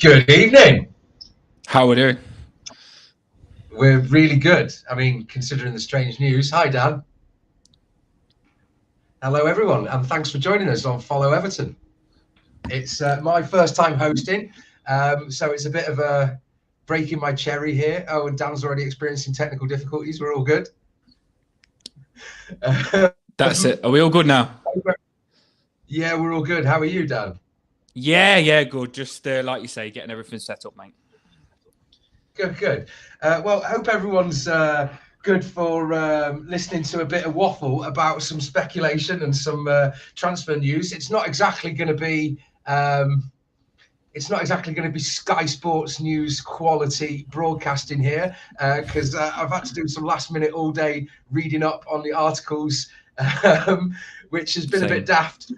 Good evening. How are we doing? We're really good. I mean, considering the strange news. Hi, Dan. Hello, everyone, and thanks for joining us on Follow Everton. It's my first time hosting, so it's a bit of a breaking my cherry here. Oh, and Dan's already experiencing technical difficulties. We're all good. That's it. Are we all good now? Yeah, we're all good. How are you, Dan? Yeah, good. Just like you say, getting everything set up, mate. Good. Well, I hope everyone's good for listening to a bit of waffle about some speculation and some transfer news. It's not exactly going to be Sky Sports News quality broadcasting here, because I've had to do some last minute all day reading up on the articles, which has been a bit daft.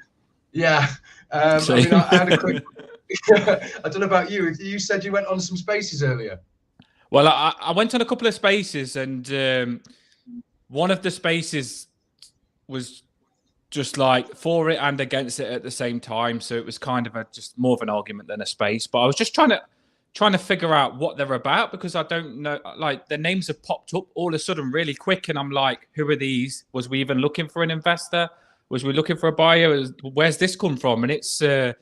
Yeah. I mean, I had a quick. I don't know about you. You said you went on some spaces earlier. Well, I went on a couple of spaces, and one of the spaces was just like for it and against it at the same time. So it was kind of just more of an argument than a space. But I was just trying to figure out what they're about, because I don't know. Like, the names have popped up all of a sudden really quick, and I'm like, who are these? Was we even looking for an investor? Was we looking for a buyer? Where's this come from? And it's kind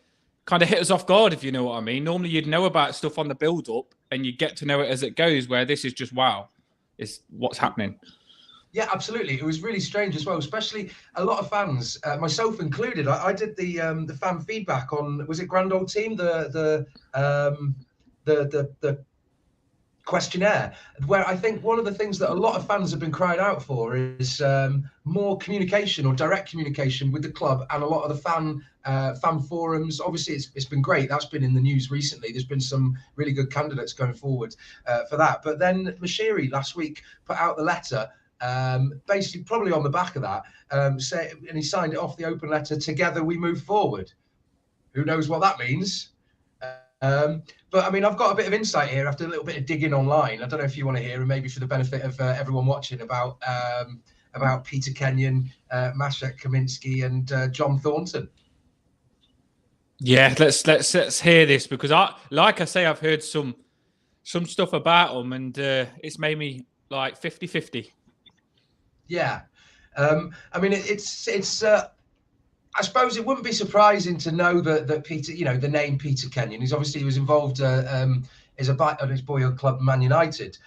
of hit us off guard, if you know what I mean. Normally you'd know about stuff on the build up and you get to know it as it goes, where this is just, wow, it's what's happening. Yeah, absolutely. It was really strange as well, especially a lot of fans, myself included. I did the fan feedback on, was it Grand Old Team, the questionnaire, where I think one of the things that a lot of fans have been crying out for is more communication, or direct communication with the club and a lot of the fan forums. Obviously, it's been great. That's been in the news recently. There's been some really good candidates going forward for that. But then Moshiri last week put out the letter, basically probably on the back of that, and he signed it off, the open letter, "Together we move forward." Who knows what that means? But I mean, I've got a bit of insight here after a little bit of digging online. I don't know if you want to hear, and maybe for the benefit of everyone watching, about Peter Kenyon, Maciek, Kaminski, and John Thornton. Yeah, let's hear this, because I've heard some stuff about them, and it's made me like 50-50. Yeah, I mean, it's. I suppose it wouldn't be surprising to know that Peter, the name Peter Kenyon, he was involved as on his boyhood club, Man United.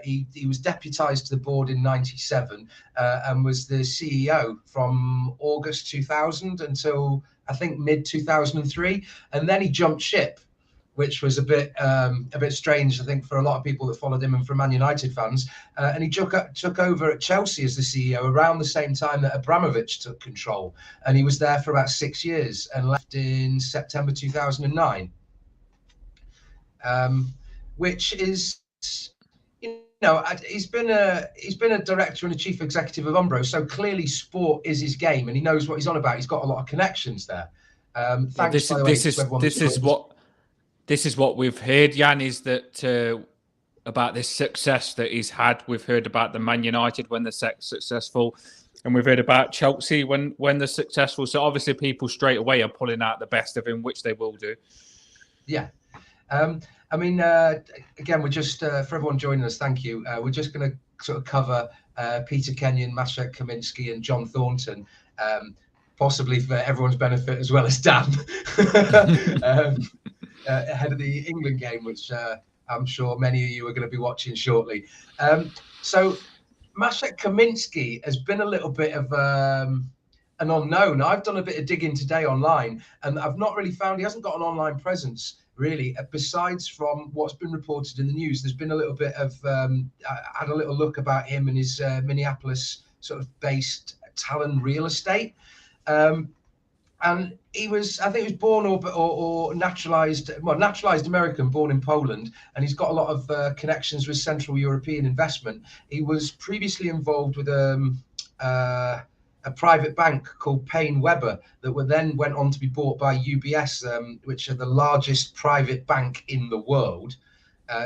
He was deputised to the board in '97 and was the CEO from August 2000 until I think mid 2003, and then he jumped ship, which was a bit strange, I think, for a lot of people that followed him and for Man United fans. And he took over at Chelsea as the CEO around the same time that Abramovich took control. And he was there for about 6 years and left in September 2009. Which is, he's been a director and a chief executive of Umbro. So clearly sport is his game, and he knows what he's on about. He's got a lot of connections there. Thanks, by the way, to everyone. This is what we've heard, Jan, is that about this success that he's had. We've heard about the Man United when they're successful, and we've heard about Chelsea when they're successful. So obviously people straight away are pulling out the best of him, which they will do. Yeah. I mean, again, we're just, for everyone joining us, thank you. We're just going to sort of cover Peter Kenyon, Maciek, Kaminski, and John Thornton, possibly for everyone's benefit as well as Dan. Ahead of the England game, which I'm sure many of you are going to be watching shortly. So Maciek Kaminski has been a little bit of an unknown. I've done a bit of digging today online, and I've not really found, he hasn't got an online presence really, besides from what's been reported in the news. There's been a little bit of, I had a little look about him and his Minneapolis sort of based Talon real estate. And he was, I think he was born or naturalized American, born in Poland, and he's got a lot of connections with Central European investment. He was previously involved with a private bank called Payne Webber that went on to be bought by UBS, which are the largest private bank in the world.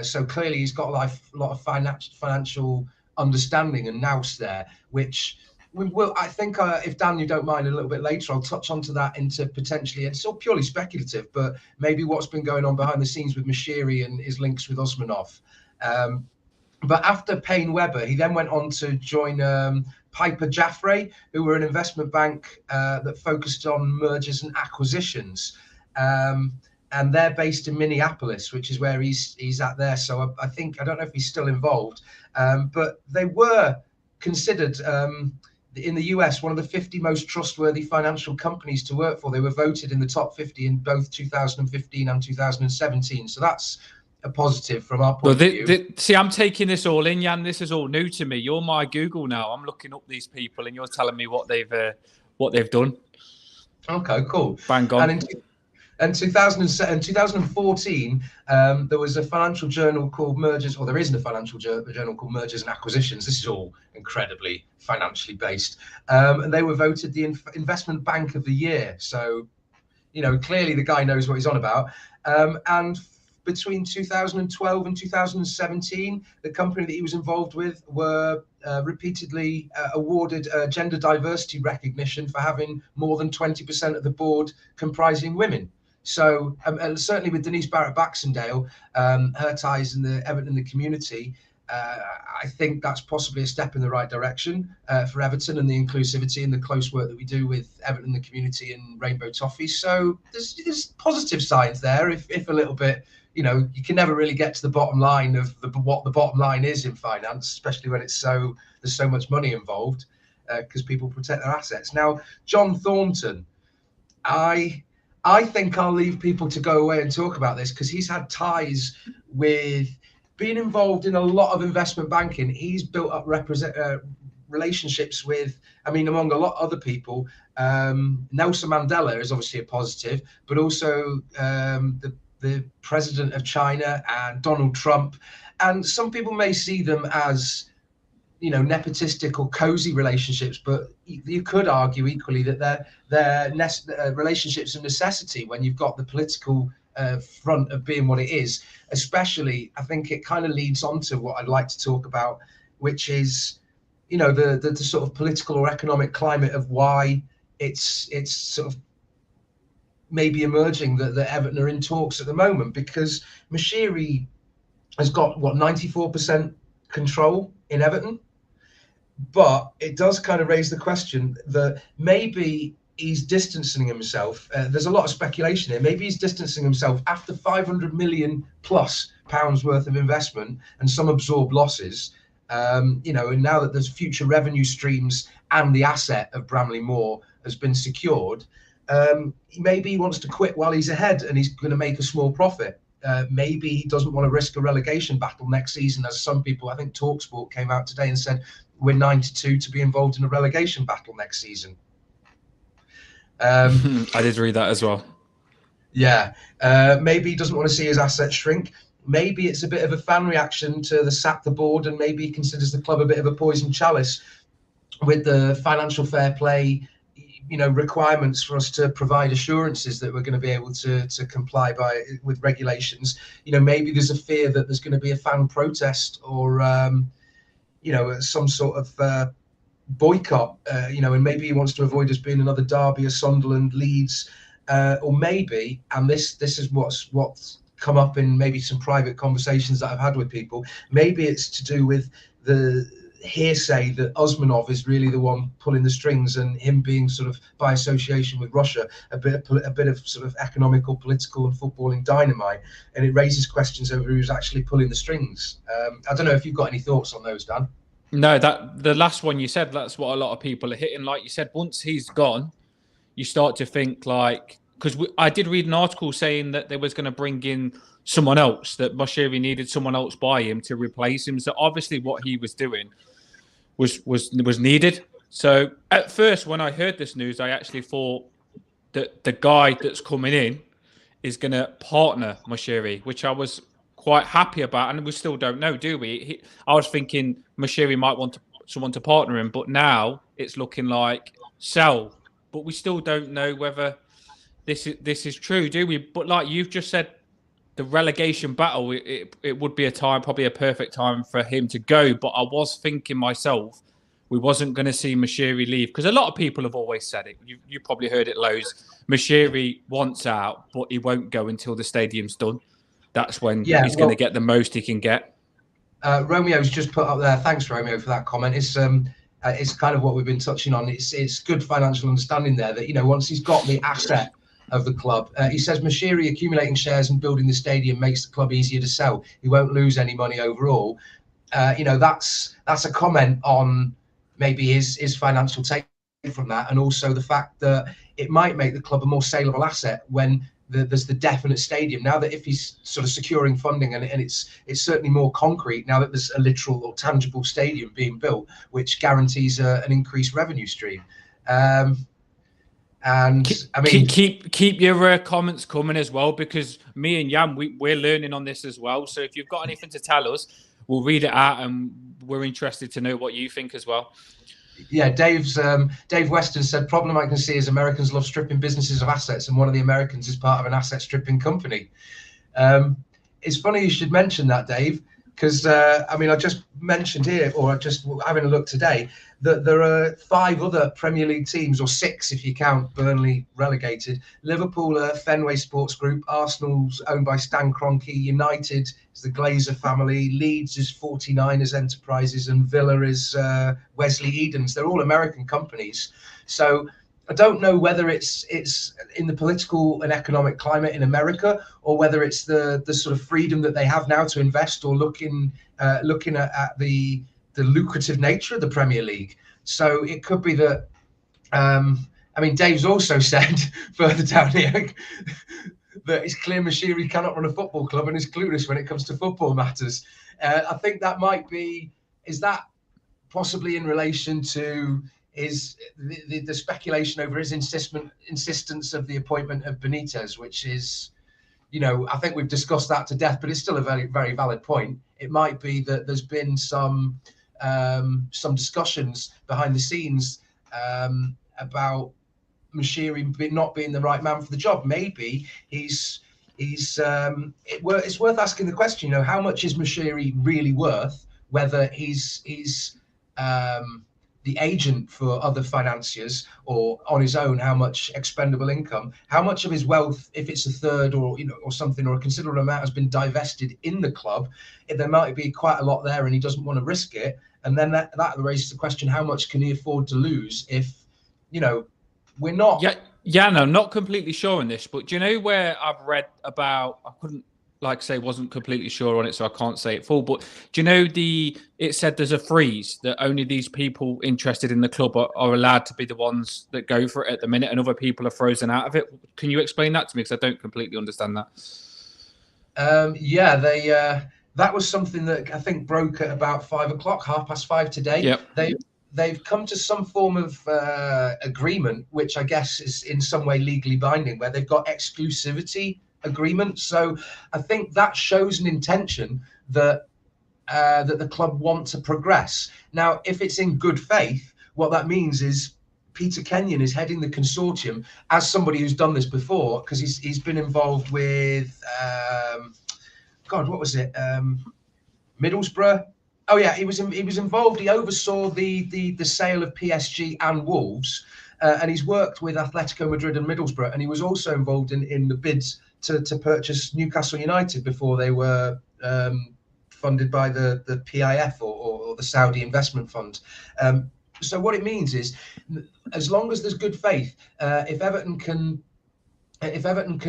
So clearly he's got a lot of financial understanding and nous there, which we will. I think if Dan, you don't mind, a little bit later, I'll touch onto that into potentially, it's all purely speculative, but maybe what's been going on behind the scenes with Moshiri and his links with Usmanov. But after Payne Webber, he then went on to join Piper Jaffray, who were an investment bank that focused on mergers and acquisitions. And they're based in Minneapolis, which is where he's at there. So I don't know if he's still involved, but they were considered in the US one of the 50 most trustworthy financial companies to work for. They were voted in the top 50 in both 2015 and 2017. So that's a positive from our point of view. See, I'm taking this all in, Jan. This is all new to me. You're my Google now. I'm looking up these people, and you're telling me what they've done. Okay, cool. Bang on. And in 2014, there was a financial journal called Mergers, or there isn't a financial journal called Mergers and Acquisitions. This is all incredibly financially based. And they were voted the investment bank of the year. So, clearly the guy knows what he's on about. And between 2012 and 2017, the company that he was involved with were repeatedly awarded gender diversity recognition for having more than 20% of the board comprising women. So certainly with Denise Barrett-Baxendale, her ties in the Everton in the community, I think that's possibly a step in the right direction for Everton and the inclusivity and the close work that we do with Everton in the community and Rainbow Toffee. So there's positive signs there, if a little bit. You can never really get to the bottom line of what the bottom line is in finance, especially when there's so much money involved, because people protect their assets. Now, John Thornton, I think I'll leave people to go away and talk about this because he's had ties with being involved in a lot of investment banking. He's built up relationships with, among a lot of other people. Nelson Mandela is obviously a positive, but also the president of China and Donald Trump. And some people may see them as, nepotistic or cozy relationships, but you could argue equally that they're relationships of necessity when you've got the political front of being what it is. Especially, I think it kind of leads on to what I'd like to talk about, which is, the sort of political or economic climate of why it's sort of maybe emerging that Everton are in talks at the moment, because Moshiri has got 94% control in Everton. But it does kind of raise the question that maybe he's distancing himself. There's a lot of speculation here. Maybe he's distancing himself after 500 million plus pounds worth of investment and some absorbed losses. And now that there's future revenue streams and the asset of Bramley Moore has been secured, maybe he wants to quit while he's ahead and he's going to make a small profit. Maybe he doesn't want to risk a relegation battle next season, as some people, I think TalkSport came out today and said, we're 9-2 to be involved in a relegation battle next season. I did read that as well. Yeah. Maybe he doesn't want to see his assets shrink. Maybe it's a bit of a fan reaction to the sack the board, and maybe he considers the club a bit of a poison chalice with the financial fair play requirements for us to provide assurances that we're going to be able to comply with regulations. Maybe there's a fear that there's going to be a fan protest or some sort of boycott, and maybe he wants to avoid us being another Derby or Sunderland, Leeds, or maybe, and this is what's come up in maybe some private conversations that I've had with people, maybe it's to do with the hearsay that Usmanov is really the one pulling the strings, and him being sort of by association with Russia a bit of sort of economical, political and footballing dynamite, and it raises questions over who's actually pulling the strings. I don't know if you've got any thoughts on those, Dan. No, that the last one you said, that's what a lot of people are hitting. Like you said, once he's gone, you start to think like, because I did read an article saying that they was going to bring in someone else, that Moshiri needed someone else by him to replace him. So obviously what he was doing was needed. So at first, when I heard this news, I actually thought that the guy that's coming in is going to partner Moshiri, which I was quite happy about, and we still don't know, do we? I was thinking Moshiri might want someone to partner him, but now it's looking like sell. But we still don't know whether this is true, do we? But like you've just said, the relegation battle, it would be probably a perfect time for him to go. But I was thinking myself, we wasn't going to see Moshiri leave, because a lot of people have always said it. You probably heard it loads. Moshiri wants out, but he won't go until the stadium's done. That's when he's going to get the most he can get. Romeo's just put up there. Thanks, Romeo, for that comment. It's kind of what we've been touching on. It's good financial understanding there that, you know, once he's got the asset of the club, he says Moshiri accumulating shares and building the stadium makes the club easier to sell. He won't lose any money overall. You know, that's a comment on maybe his financial take from that, and also the fact that it might make the club a more saleable asset when there's the definite stadium. Now that if he's sort of securing funding, and it's certainly more concrete now that there's a literal or tangible stadium being built, which guarantees an increased revenue stream. And I mean, keep your comments coming as well, because me and Jan, we're learning on this as well. So if you've got anything to tell us, we'll read it out, and we're interested to know what you think as well. Yeah, Dave Weston said, problem I can see is Americans love stripping businesses of assets, and one of the Americans is part of an asset stripping company. It's funny you should mention that, Dave, because I mean, I just mentioned here, or just having a look today, that there are 5 other Premier League teams, or 6 if you count Burnley relegated. Liverpool are Fenway Sports Group, Arsenal's owned by Stan Kroenke, United is the Glazer family, Leeds is 49ers Enterprises, and Villa is Wesley Edens. They're all American companies. So I don't know whether it's in the political and economic climate in America, or whether it's the sort of freedom that they have now to invest, or looking at the lucrative nature of the Premier League. So it could be that, I mean, Dave's also said further down here that it's clear Moshiri cannot run a football club and is clueless when it comes to football matters. I think that might be, is that possibly in relation to the speculation over his insistence of the appointment of Benitez, which is, you know, I think we've discussed that to death, but it's still a very, very valid point. It might be that there's been some discussions behind the scenes about Moshiri not being the right man for the job. Maybe it's worth asking the question, you know, how much is Moshiri really worth? Whether he's the agent for other financiers, or on his own, how much expendable income, how much of his wealth, if it's a third or, you know, or something, or a considerable amount has been divested in the club, if there might be quite a lot there and he doesn't want to risk it. And then that raises the question, how much can he afford to lose if, you know, we're not. Yeah, no, not completely sure on this, but do you know where I've read about, I couldn't, like say, wasn't completely sure on it, so I can't say it full, but do you know it said there's a freeze that only these people interested in the club are allowed to be the ones that go for it at the minute, and other people are frozen out of it. Can you explain that to me, because I don't completely understand that? Yeah, that was something that I think broke at about 5 o'clock, 5:30 today. Yep. They've come to some form of agreement, which I guess is in some way legally binding, where they've got exclusivity agreement. So I think that shows an intention that the club want to progress. Now, if it's in good faith, what that means is Peter Kenyon is heading the consortium as somebody who's done this before, because he's been involved with what was it? Middlesbrough. Oh yeah, he was involved. He oversaw the sale of PSG and Wolves, and he's worked with Atletico Madrid and Middlesbrough, and he was also involved in the bids to purchase Newcastle United before they were funded by the PIF or the Saudi Investment Fund. So what it means is, as long as there's good faith, if Everton can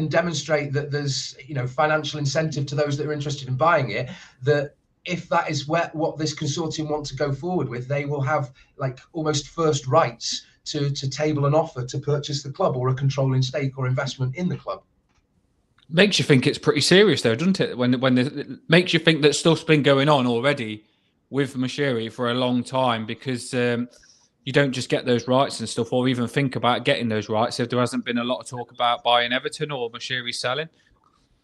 demonstrate that there's, you know, financial incentive to those that are interested in buying it, that if that is what this consortium want to go forward with, they will have like almost first rights to table an offer to purchase the club, or a controlling stake or investment in the club. Makes you think it's pretty serious, though, doesn't it? When it makes you think that stuff's been going on already with Moshiri for a long time, because you don't just get those rights and stuff, or even think about getting those rights if there hasn't been a lot of talk about buying Everton or Moshiri selling.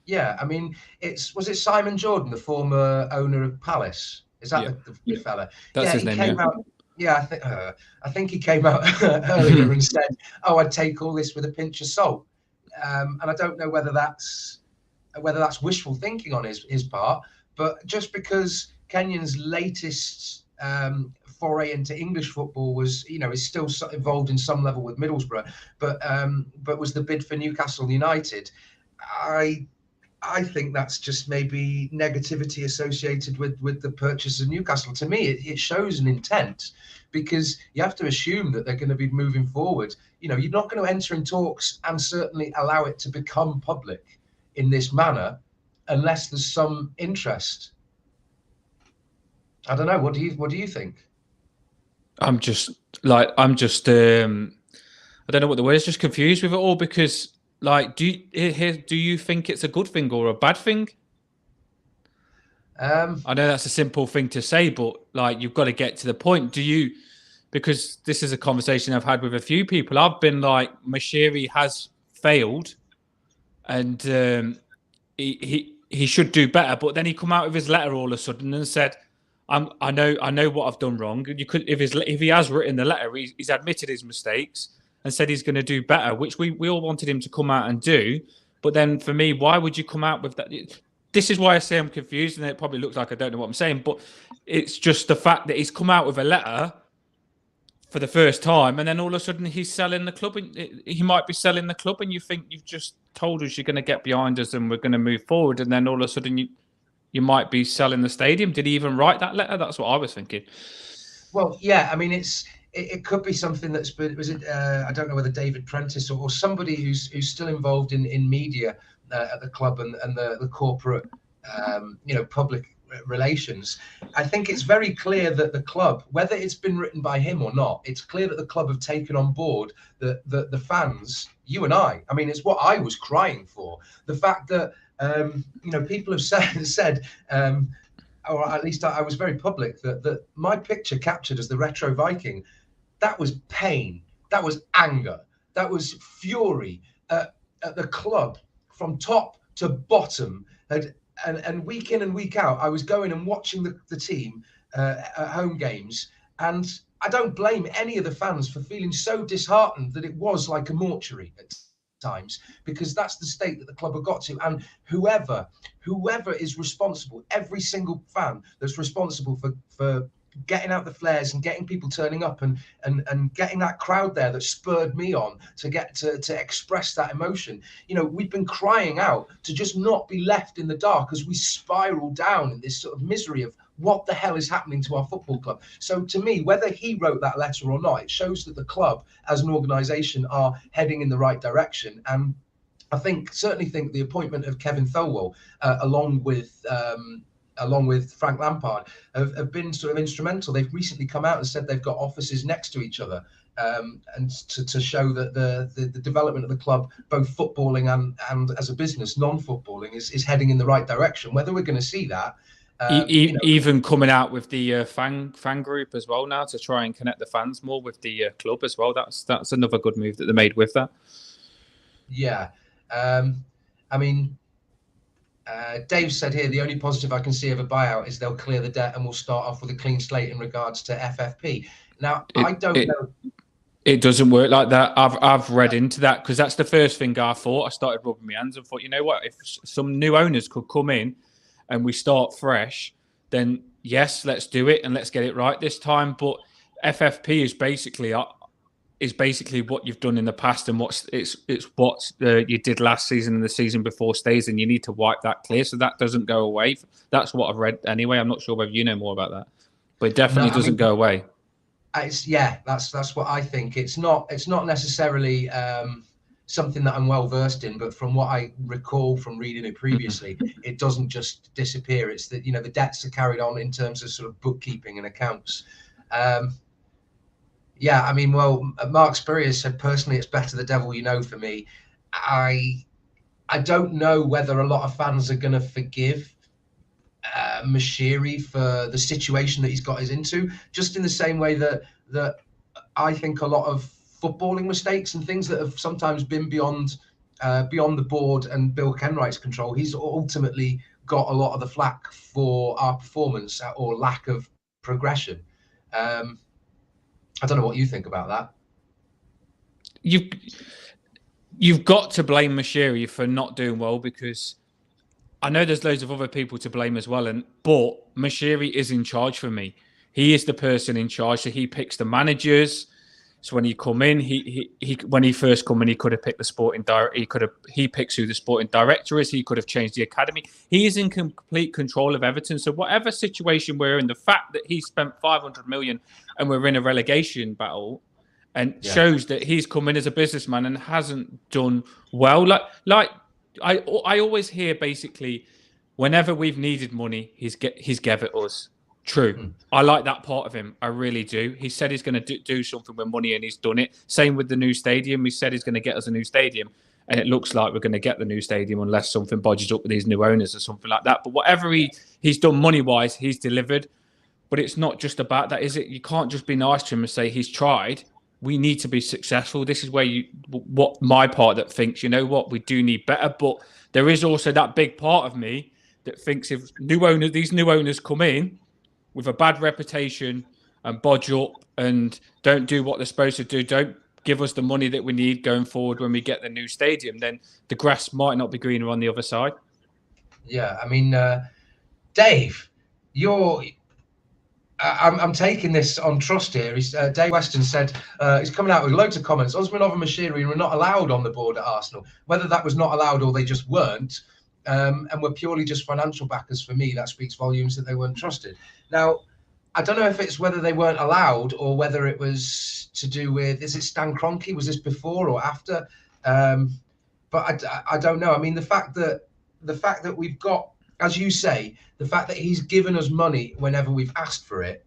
Yeah, I mean, was it Simon Jordan, the former owner of Palace? Is that the fella? That's his name. Came out, I think he came out earlier and said, "Oh, I'd take all this with a pinch of salt." And I don't know whether that's wishful thinking on his part, but just because Kenyon's latest foray into English football was, is still involved in some level with Middlesbrough, but was the bid for Newcastle United. I think that's just maybe negativity associated with the purchase of Newcastle. To me, it shows an intent, because you have to assume that they're going to be moving forward. You're not going to enter in talks and certainly allow it to become public in this manner unless there's some interest. I don't know. What do you think? I don't know what the word is. Just confused with it all, because do you think it's a good thing or a bad thing? I know that's a simple thing to say, but you've got to get to the point. Because this is a conversation I've had with a few people. I've been like, Moshiri has failed, and he should do better. But then he come out with his letter all of a sudden and said, I know what I've done wrong. You could, if he has written the letter, he's admitted his mistakes and said he's going to do better, which we all wanted him to come out and do. But then for me, why would you come out with that? This is why I say I'm confused, and it probably looks like I don't know what I'm saying, but it's just the fact that he's come out with a letter for the first time, and then all of a sudden he's selling the club, and he might be selling the club, and you think you've just told us you're going to get behind us and we're going to move forward, and then all of a sudden you might be selling the stadium. Did he even write that letter? That's what I was thinking. Well, yeah, I mean, it could be something that's been, I don't know whether David Prentice or somebody who's still involved in media at the club and the corporate, public relations. I think it's very clear that the club, whether it's been written by him or not, it's clear that the club have taken on board the fans, you and I mean, it's what I was crying for. The fact that, people have said, or at least I was very public, that my picture captured as the retro Viking, that was pain, that was anger, that was fury at the club from top to bottom. And week in and week out, I was going and watching the team at home games, and I don't blame any of the fans for feeling so disheartened that it was like a mortuary at times, because that's the state that the club have got to. And whoever is responsible, every single fan that's responsible for getting out the flares and getting people turning up and getting that crowd there that spurred me on to get to express that emotion. We've been crying out to just not be left in the dark as we spiral down in this sort of misery of what the hell is happening to our football club. So to me, whether he wrote that letter or not, it shows that the club as an organisation are heading in the right direction. And I certainly think the appointment of Kevin Thelwell, along with Frank Lampard, have been sort of instrumental. They've recently come out and said they've got offices next to each other, and to show that the development of the club, both footballing and as a business, non-footballing, is heading in the right direction. Whether we're going to see that, even coming out with the fan group as well now to try and connect the fans more with the club as well. That's another good move that they made with that. Yeah, I mean. Dave said here, the only positive I can see of a buyout is they'll clear the debt and we'll start off with a clean slate in regards to FFP. Now, I don't know. It doesn't work like that. I've read into that, because that's the first thing I thought. I started rubbing my hands and thought, you know what, if some new owners could come in and we start fresh, then yes, let's do it and let's get it right this time. But FFP is basically what you've done in the past, and it's what you did last season and the season before stays, and you need to wipe that clear so that doesn't go away. That's what I've read anyway. I'm not sure whether you know more about that, but it definitely doesn't go away. That's what I think. It's not necessarily something that I'm well versed in, but from what I recall from reading it previously, it doesn't just disappear. It's that the debts are carried on in terms of sort of bookkeeping and accounts. Yeah, I mean, well, Mark Spurrier said, personally, it's better the devil you know for me. I don't know whether a lot of fans are going to forgive Moshiri for the situation that he's got us into, just in the same way that I think a lot of footballing mistakes and things that have sometimes been beyond the board and Bill Kenwright's control, he's ultimately got a lot of the flack for our performance or lack of progression. I don't know what you think about that. You've got to blame Moshiri for not doing well, because I know there's loads of other people to blame as well, but Moshiri is in charge for me. he is the person in charge. So he picks the managers. So when he come in, when he first come in, he could have picked the sporting director. He picks who the sporting director is. He could have changed the academy. He is in complete control of Everton. So whatever situation we're in, the fact that he spent 500 million and we're in a relegation battle, and shows that he's come in as a businessman and hasn't done well. Like I always hear, basically, whenever we've needed money, he's gave it us. True. I like that part of him. I really do. He said he's going to do something with money, and he's done it. Same with the new stadium. He said he's going to get us a new stadium, and it looks like we're going to get the new stadium unless something budges up with these new owners or something like that. But whatever he's done money-wise, he's delivered. But it's not just about that, is it? You can't just be nice to him and say he's tried. We need to be successful. This is where what my part that thinks, you know what, we do need better. But there is also that big part of me that thinks if these new owners come in with a bad reputation and bodge up and don't do what they're supposed to do, don't give us the money that we need going forward when we get the new stadium, then the grass might not be greener on the other side. Yeah, I mean, Dave, I'm taking this on trust here. Dave Weston said he's coming out with loads of comments. Usmanov and Moshiri were not allowed on the board at Arsenal. Whether that was not allowed or they just weren't, and were purely just financial backers, for me, that speaks volumes that they weren't trusted. Now, I don't know if it's whether they weren't allowed or whether it was to do with, is it Stan Kroenke? Was this before or after? But I don't know. I mean, the fact that we've got, as you say, the fact that he's given us money whenever we've asked for it,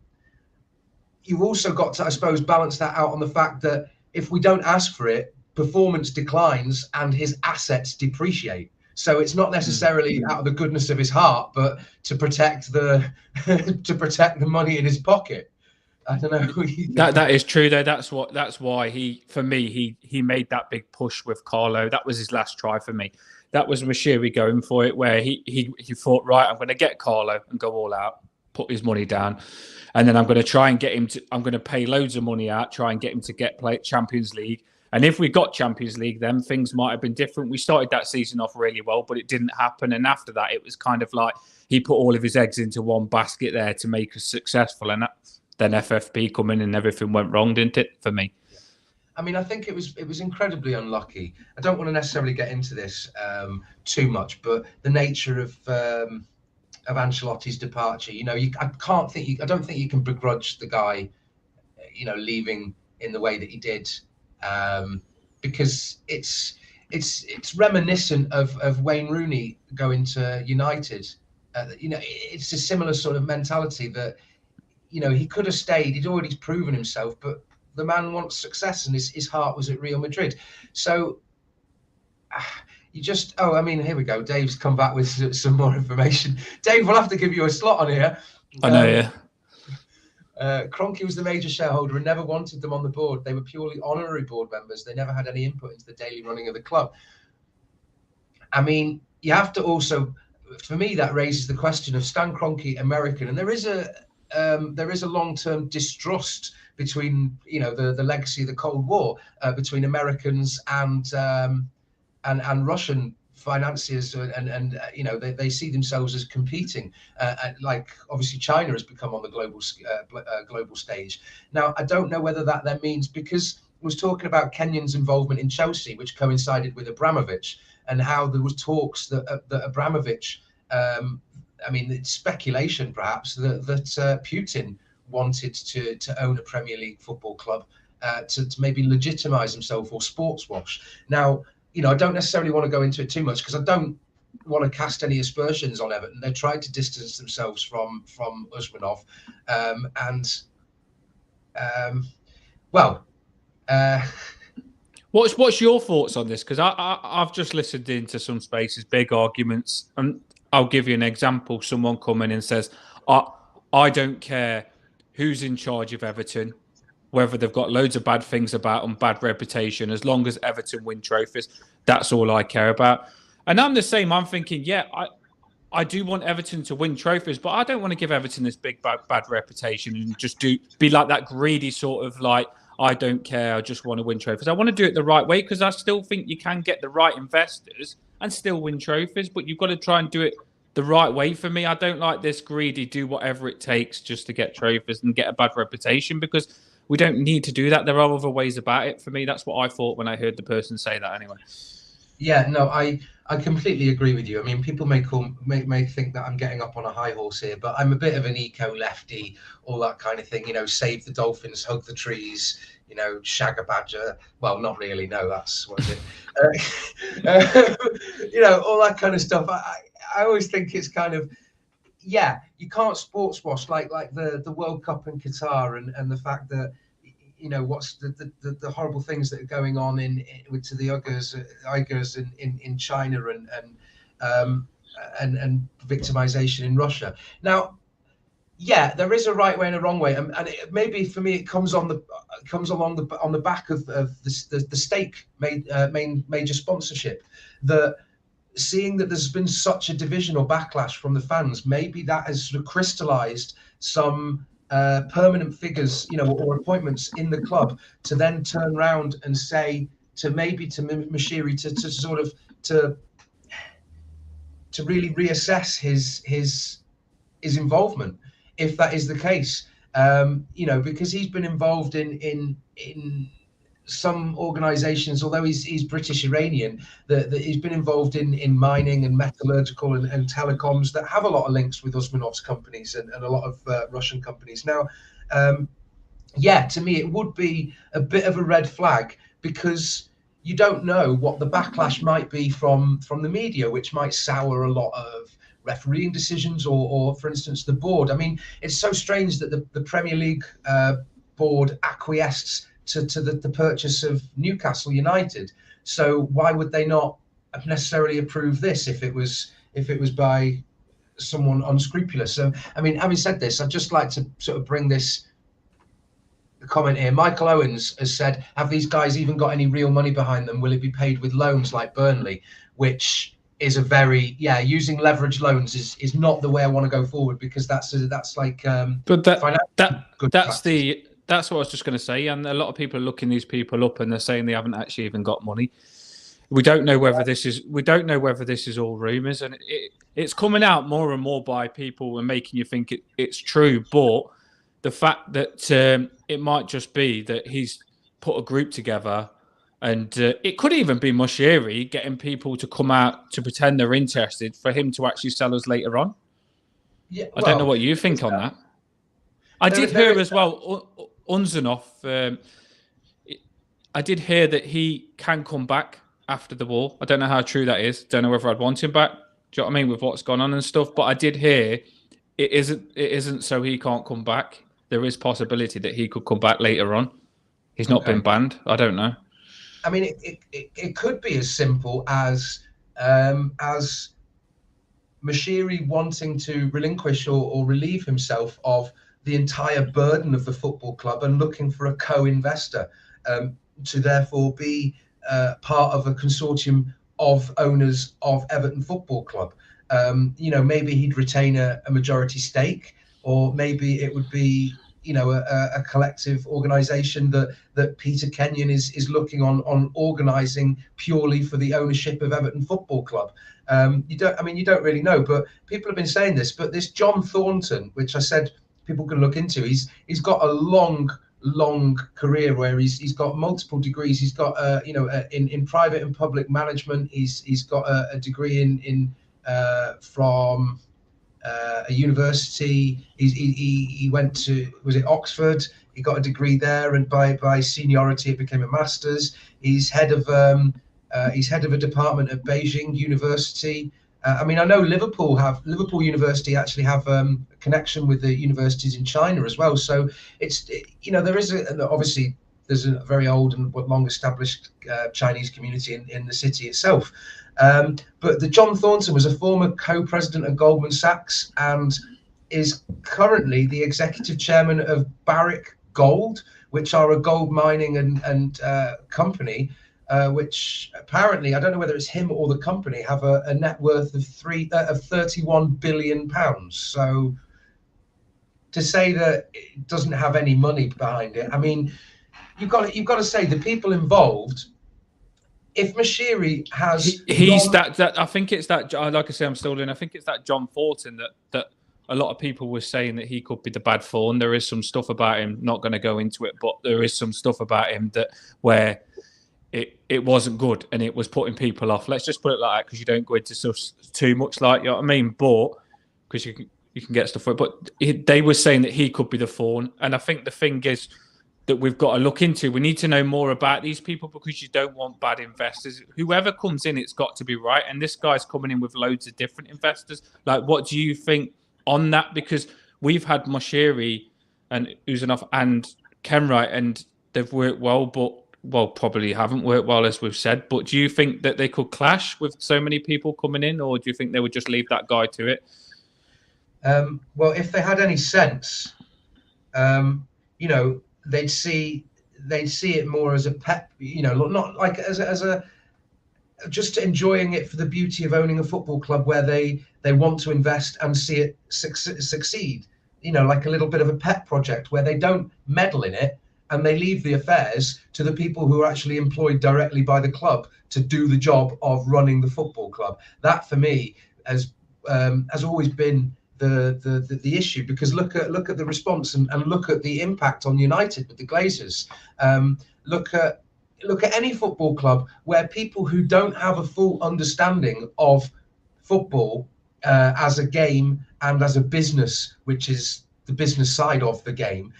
you've also got to, I suppose, balance that out on the fact that if we don't ask for it, performance declines and his assets depreciate. So it's not necessarily out of the goodness of his heart, but to protect the money in his pocket. I don't know. That is true though. That's why he made that big push with Carlo. That was his last try for me. That was Moshiri going for it, where he thought, right, I'm going to get Carlo and go all out, put his money down, and then I'm going to try and get him to. I'm going to pay loads of money out, try and get him to play Champions League. And if we got Champions League, then things might have been different. We started that season off really well, but it didn't happen. And after that, it was kind of like he put all of his eggs into one basket there to make us successful. And then FFP come in and everything went wrong, didn't it, for me? I mean, I think it was incredibly unlucky. I don't want to necessarily get into this too much, but the nature of Ancelotti's departure, you know, I don't think you can begrudge the guy, you know, leaving in the way that he did. Because it's reminiscent of Wayne Rooney going to United. You know, it's a similar sort of mentality that, you know, he could have stayed. He'd already proven himself, but the man wants success, and his heart was at Real Madrid. So I mean, here we go. Dave's come back with some more information. Dave, we'll have to give you a slot on here. I know, yeah. Kroenke was the major shareholder and never wanted them on the board. They were purely honorary board members. They never had any input into the daily running of the club. I mean, you have to also, for me, that raises the question of Stan Kroenke, American, and there is a long-term distrust between, you know, the legacy of the Cold War between Americans and Russian financiers, and you know, they see themselves as competing, like obviously China has become on the global stage. Now, I don't know whether that then means, because I was talking about Kenyon's involvement in Chelsea, which coincided with Abramovich, and how there was talks that Abramovich, I mean, it's speculation perhaps that Putin wanted to own a Premier League football club to maybe legitimize himself or sports wash. Now, you know, I don't necessarily want to go into it too much because I don't want to cast any aspersions on Everton. They tried to distance themselves from Usmanov, What's your thoughts on this? Because I've just listened into some spaces, big arguments, and I'll give you an example. Someone come in and says, I don't care who's in charge of Everton, whether they've got loads of bad things about them, bad reputation, as long as Everton win trophies, that's all I care about. And I'm the same. I'm thinking, yeah, I do want Everton to win trophies, but I don't want to give Everton this big bad reputation and just be like that greedy sort of like, I don't care, I just want to win trophies. I want to do it the right way, because I still think you can get the right investors and still win trophies, but you've got to try and do it the right way for me. I don't like this greedy, do whatever it takes just to get trophies and get a bad reputation, because we don't need to do that. There are other ways about it. For me, that's what I thought when I heard the person say that anyway. Yeah, no, I completely agree with you. I mean, people may think that I'm getting up on a high horse here, but I'm a bit of an eco lefty, all that kind of thing. You know, save the dolphins, hug the trees. You know, shag a badger. Well, not really. No, that's what is it? You know, all that kind of stuff. I always think it's kind of, yeah, you can't sports wash like the World Cup in Qatar and the fact that, you know, what's the horrible things that are going on to the Uyghurs in China and victimization in Russia. Now, yeah, there is a right way and a wrong way, and maybe for me it comes on the back of the stake main major sponsorship. That seeing that there's been such a division or backlash from the fans, maybe that has sort of crystallized some permanent figures, you know, or appointments in the club to then turn around and say to Moshiri to sort of to really reassess his involvement, if that is the case. You know, because he's been involved in some organizations, although he's British Iranian, that he's been involved in mining and metallurgical and telecoms that have a lot of links with Usmanov's companies and a lot of Russian companies. Now, yeah, to me, it would be a bit of a red flag, because you don't know what the backlash might be from the media, which might sour a lot of refereeing decisions or for instance, the board. I mean, it's so strange that the Premier League board acquiesced to the purchase of Newcastle United. So why would they not necessarily approve this if it was by someone unscrupulous? So, I mean, having said this, I'd just like to sort of bring this comment here. Michael Owens has said, have these guys even got any real money behind them? Will it be paid with loans like Burnley? Which is a very, using leverage loans is not the way I want to go forward, because that's like but that's what I was just going to say. And a lot of people are looking these people up and they're saying they haven't actually even got money. We don't know whether this is all rumors, and it's coming out more and more by people and making you think it's true. But the fact that it might just be that he's put a group together, and it could even be Moshiri getting people to come out to pretend they're interested for him to actually sell us later on. Yeah, I don't know what you think on that. I did hear as well, Unzanoff, I did hear that he can come back after the war. I don't know how true that is. Don't know whether I'd want him back. Do you know what I mean, with what's gone on and stuff? But I did hear it isn't so he can't come back. There is possibility that he could come back later on. He's not been banned. I don't know. I mean, it could be as simple as Moshiri wanting to relinquish or relieve himself of the entire burden of the football club and looking for a co-investor to therefore be part of a consortium of owners of Everton Football Club. You know, maybe he'd retain a majority stake, or maybe it would be, you know, a collective organisation that Peter Kenyon is looking on organising purely for the ownership of Everton Football Club. You don't really know, but people have been saying this. But this John Thornton, which I said people can look into, he's got a long career where he's got multiple degrees. He's got in private and public management. He's got a degree from a university. He went to, was it Oxford? He got a degree there, and by seniority it became a master's. He's head of a department at Beijing University. I mean, I know Liverpool University actually have a connection with the universities in China as well. So there is obviously there's a very old and long established Chinese community in the city itself. But the John Thornton was a former co-president of Goldman Sachs and is currently the executive chairman of Barrick Gold, which are a gold mining and company. Which apparently, I don't know whether it's him or the company, have a net worth of 31 billion pounds. So to say that it doesn't have any money behind it, I mean, you've got to say the people involved if Moshiri has, he's that I think it's that, like I say, I'm still in. I think it's that John Thornton that a lot of people were saying that he could be the bad thorn. There is some stuff about him. Not going to go into it, but there is some stuff about him that where it wasn't good and it was putting people off. Let's just put it like that, because you don't go into stuff too much, like, you know what I mean. But because you can get stuff for it. But they were saying that he could be the thorn, and I think the thing is that we've got to look into. We need to know more about these people, because you don't want bad investors. Whoever comes in, it's got to be right. And this guy's coming in with loads of different investors. Like, what do you think on that? Because we've had Moshiri and Uzanov and Kenwright, and they've worked well, but probably haven't worked well, as we've said. But do you think that they could clash with so many people coming in, or do you think they would just leave that guy to it? Well, if they had any sense, you know, they'd see it more as a pet, you know, not like as a just enjoying it for the beauty of owning a football club where they want to invest and see it succeed, you know, like a little bit of a pet project where they don't meddle in it and they leave the affairs to the people who are actually employed directly by the club to do the job of running the football club. That for me has always been the issue, because look at the response and look at the impact on United with the Glazers. Look at any football club where people who don't have a full understanding of football as a game and as a business, which is the business side of the game,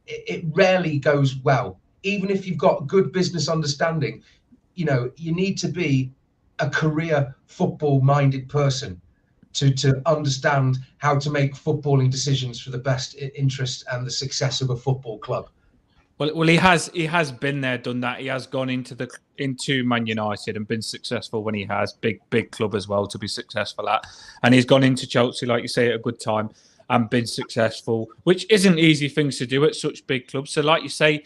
it rarely goes well. Even if you've got good business understanding, you know, you need to be a career football minded person to understand how to make footballing decisions for the best interest and the success of a football club. Well, he has been there, done that. He has gone into Man United and been successful when he has. Big club as well to be successful at. And he's gone into Chelsea, like you say, at a good time and been successful, which isn't easy things to do at such big clubs. So like you say,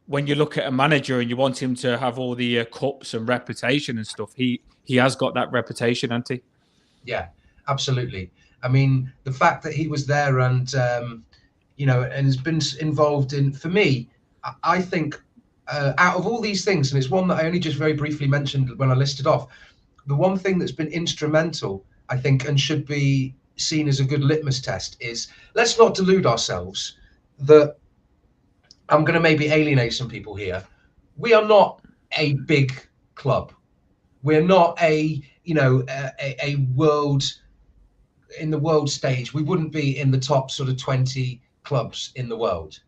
when you look at a manager and you want him to have all the cups and reputation and stuff, he has got that reputation, hasn't he? Yeah, absolutely. I mean, the fact that he was there and, you know, and has been involved in, for me, I think out of all these things, and it's one that I only just very briefly mentioned when I listed off, the one thing that's been instrumental, I think, and should be seen as a good litmus test is, let's not delude ourselves that, I'm going to maybe alienate some people here, we are not a big club. We're not a world, in the world stage, we wouldn't be in the top sort of 20 clubs in the world.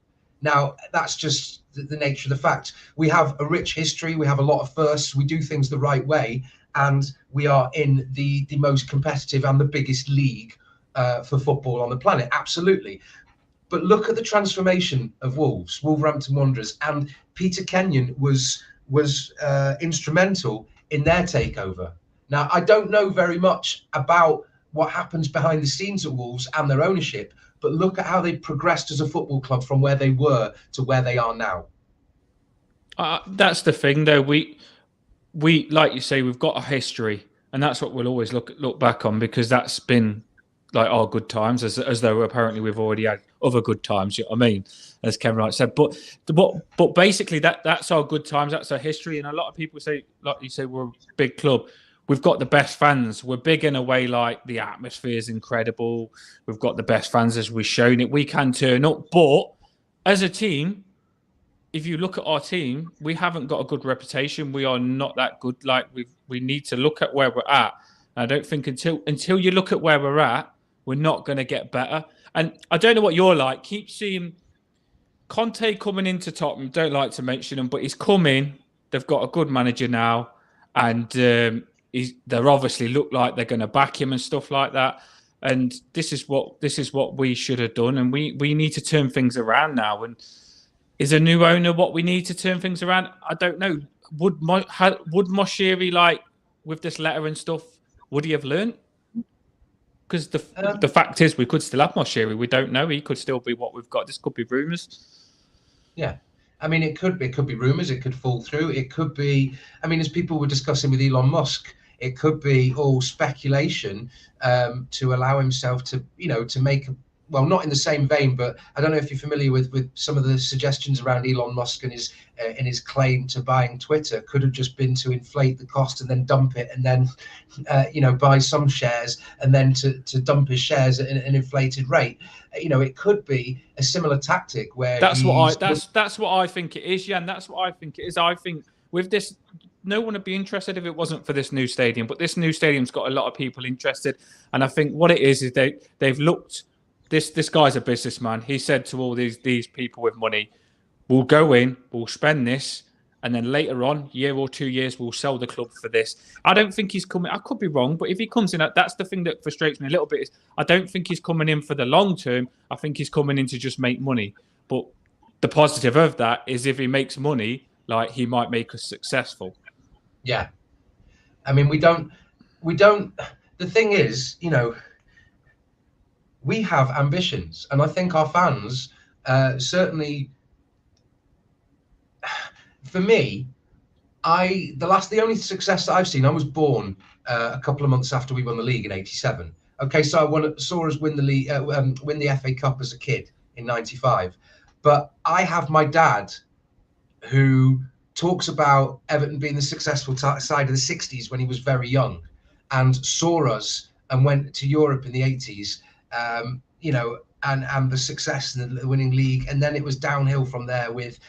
Now, that's just the nature of the fact. We have a rich history, we have a lot of firsts, we do things the right way, and we are in the most competitive and the biggest league for football on the planet, absolutely. But look at the transformation of Wolverhampton Wanderers, and Peter Kenyon was instrumental in their takeover. Now, I don't know very much about what happens behind the scenes at Wolves and their ownership, but look at how they progressed as a football club from where they were to where they are now. That's the thing, though. We like you say, we've got a history, and that's what we'll always look back on, because that's been like our good times, as though apparently we've already had other good times. You know what I mean? As Kenwright said, but basically that's our good times. That's our history, and a lot of people say, like you say, we're a big club. We've got the best fans. We're big in a way, like the atmosphere is incredible. We've got the best fans, as we've shown it. We can turn up, but as a team, if you look at our team, we haven't got a good reputation. We are not that good. Like we need to look at where we're at. And I don't think until you look at where we're at, we're not going to get better. And I don't know what you're like. Keep seeing Conte coming into Tottenham. Don't like to mention him, but he's coming. They've got a good manager now, and they obviously look like they're going to back him and stuff like that. And this is what we should have done, and we need to turn things around now. And is a new owner what we need to turn things around? I don't know. Would Moshiri, like with this letter and stuff, would he have learned? Because the fact is, we could still have Moshiri. We don't know. He could still be what we've got. This could be rumours. Yeah. I mean, it could be rumours. It could fall through. It could be, I mean, as people were discussing with Elon Musk, it could be all speculation to allow himself to, you know, to make well, not in the same vein, but I don't know if you're familiar with some of the suggestions around Elon Musk and his claim to buying Twitter could have just been to inflate the cost and then dump it, and then buy some shares and then to dump his shares at an inflated rate. It could be a similar tactic where that's what I think it is, Jan. That's what I think it is. I think with this, no one would be interested if it wasn't for this new stadium. But this new stadium's got a lot of people interested, and I think what it is they've looked. This guy's a businessman. He said to all these people with money, "We'll go in, we'll spend this, and then later on, year or 2 years, we'll sell the club for this." I don't think he's coming. I could be wrong, but if he comes in, that's the thing that frustrates me a little bit. Is I don't think he's coming in for the long term. I think he's coming in to just make money. But the positive of that is if he makes money, like, he might make us successful. Yeah, I mean, we don't. The thing is, we have ambitions, and I think our fans certainly. For me, the only success that I've seen, I was born a couple of months after we won the league in '87. Okay, so I saw us win the league, win the FA Cup as a kid in '95. But I have my dad, who talks about Everton being the successful side of the '60s when he was very young, and saw us and went to Europe in the '80s. And the success in the winning league, and then it was downhill from there with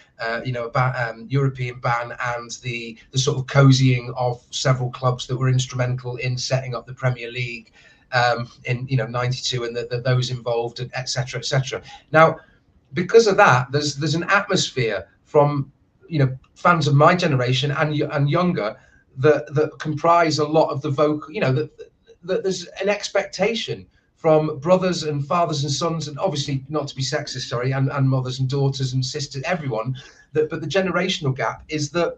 European ban and the sort of cozying of several clubs that were instrumental in setting up the Premier League in '92, and those involved, and etc. etc. Now, because of that, there's an atmosphere from fans of my generation and younger that comprise a lot of the vocal. That there's an expectation from brothers and fathers and sons, and obviously not to be sexist, sorry, and mothers and daughters and sisters, everyone. But the generational gap is that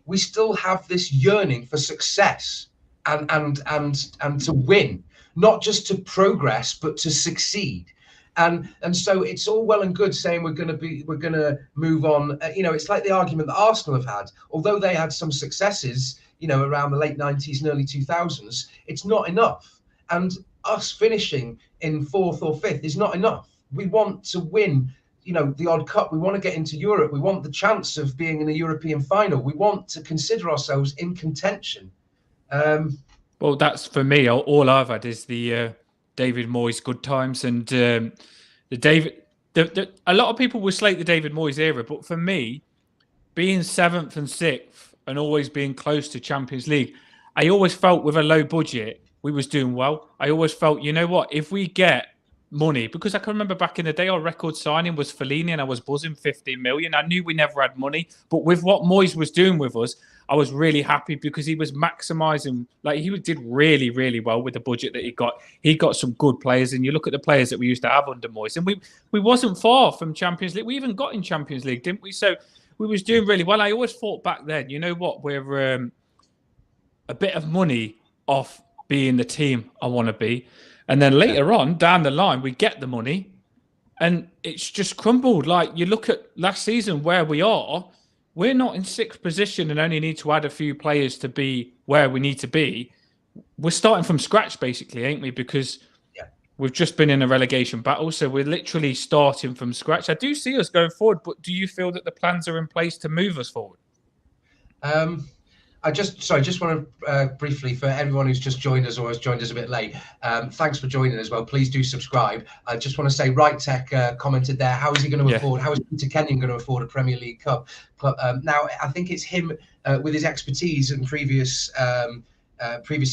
we still have this yearning for success and to win, not just to progress, but to succeed. And so it's all well and good saying we're going to move on. It's like the argument that Arsenal have had, although they had some successes, around the late '90s and early 2000s. It's not enough, and us finishing in 4th or 5th is not enough. We want to win, the odd cup. We want to get into Europe. We want the chance of being in a European final. We want to consider ourselves in contention. Well, that's for me. All I've had is the David Moyes good times, and a lot of people will slate the David Moyes era, but for me, being 7th and 6th and always being close to Champions League, I always felt with a low budget we was doing well. I always felt, if we get money, because I can remember back in the day, our record signing was Fellaini, and I was buzzing 15 million. I knew we never had money, but with what Moyes was doing with us, I was really happy because he was maximising. Like, he did really, really well with the budget that he got. He got some good players, and you look at the players that we used to have under Moyes, and we wasn't far from Champions League. We even got in Champions League, didn't we? So we was doing really well. I always thought back then, we're a bit of money off being the team I want to be. And then later on, down the line, we get the money and it's just crumbled. Like, you look at last season where we are, we're not in 6th position and only need to add a few players to be where we need to be. We're starting from scratch, basically, ain't we? Because we've just been in a relegation battle. So we're literally starting from scratch. I do see us going forward, but do you feel that the plans are in place to move us forward? I just want to briefly, for everyone who's just joined us or has joined us a bit late, thanks for joining as well. Please do subscribe. I just want to say, Right Tech commented there, how is he going to afford, how is Peter Kenyon going to afford a Premier League Cup? Now, I think it's him with his expertise and previous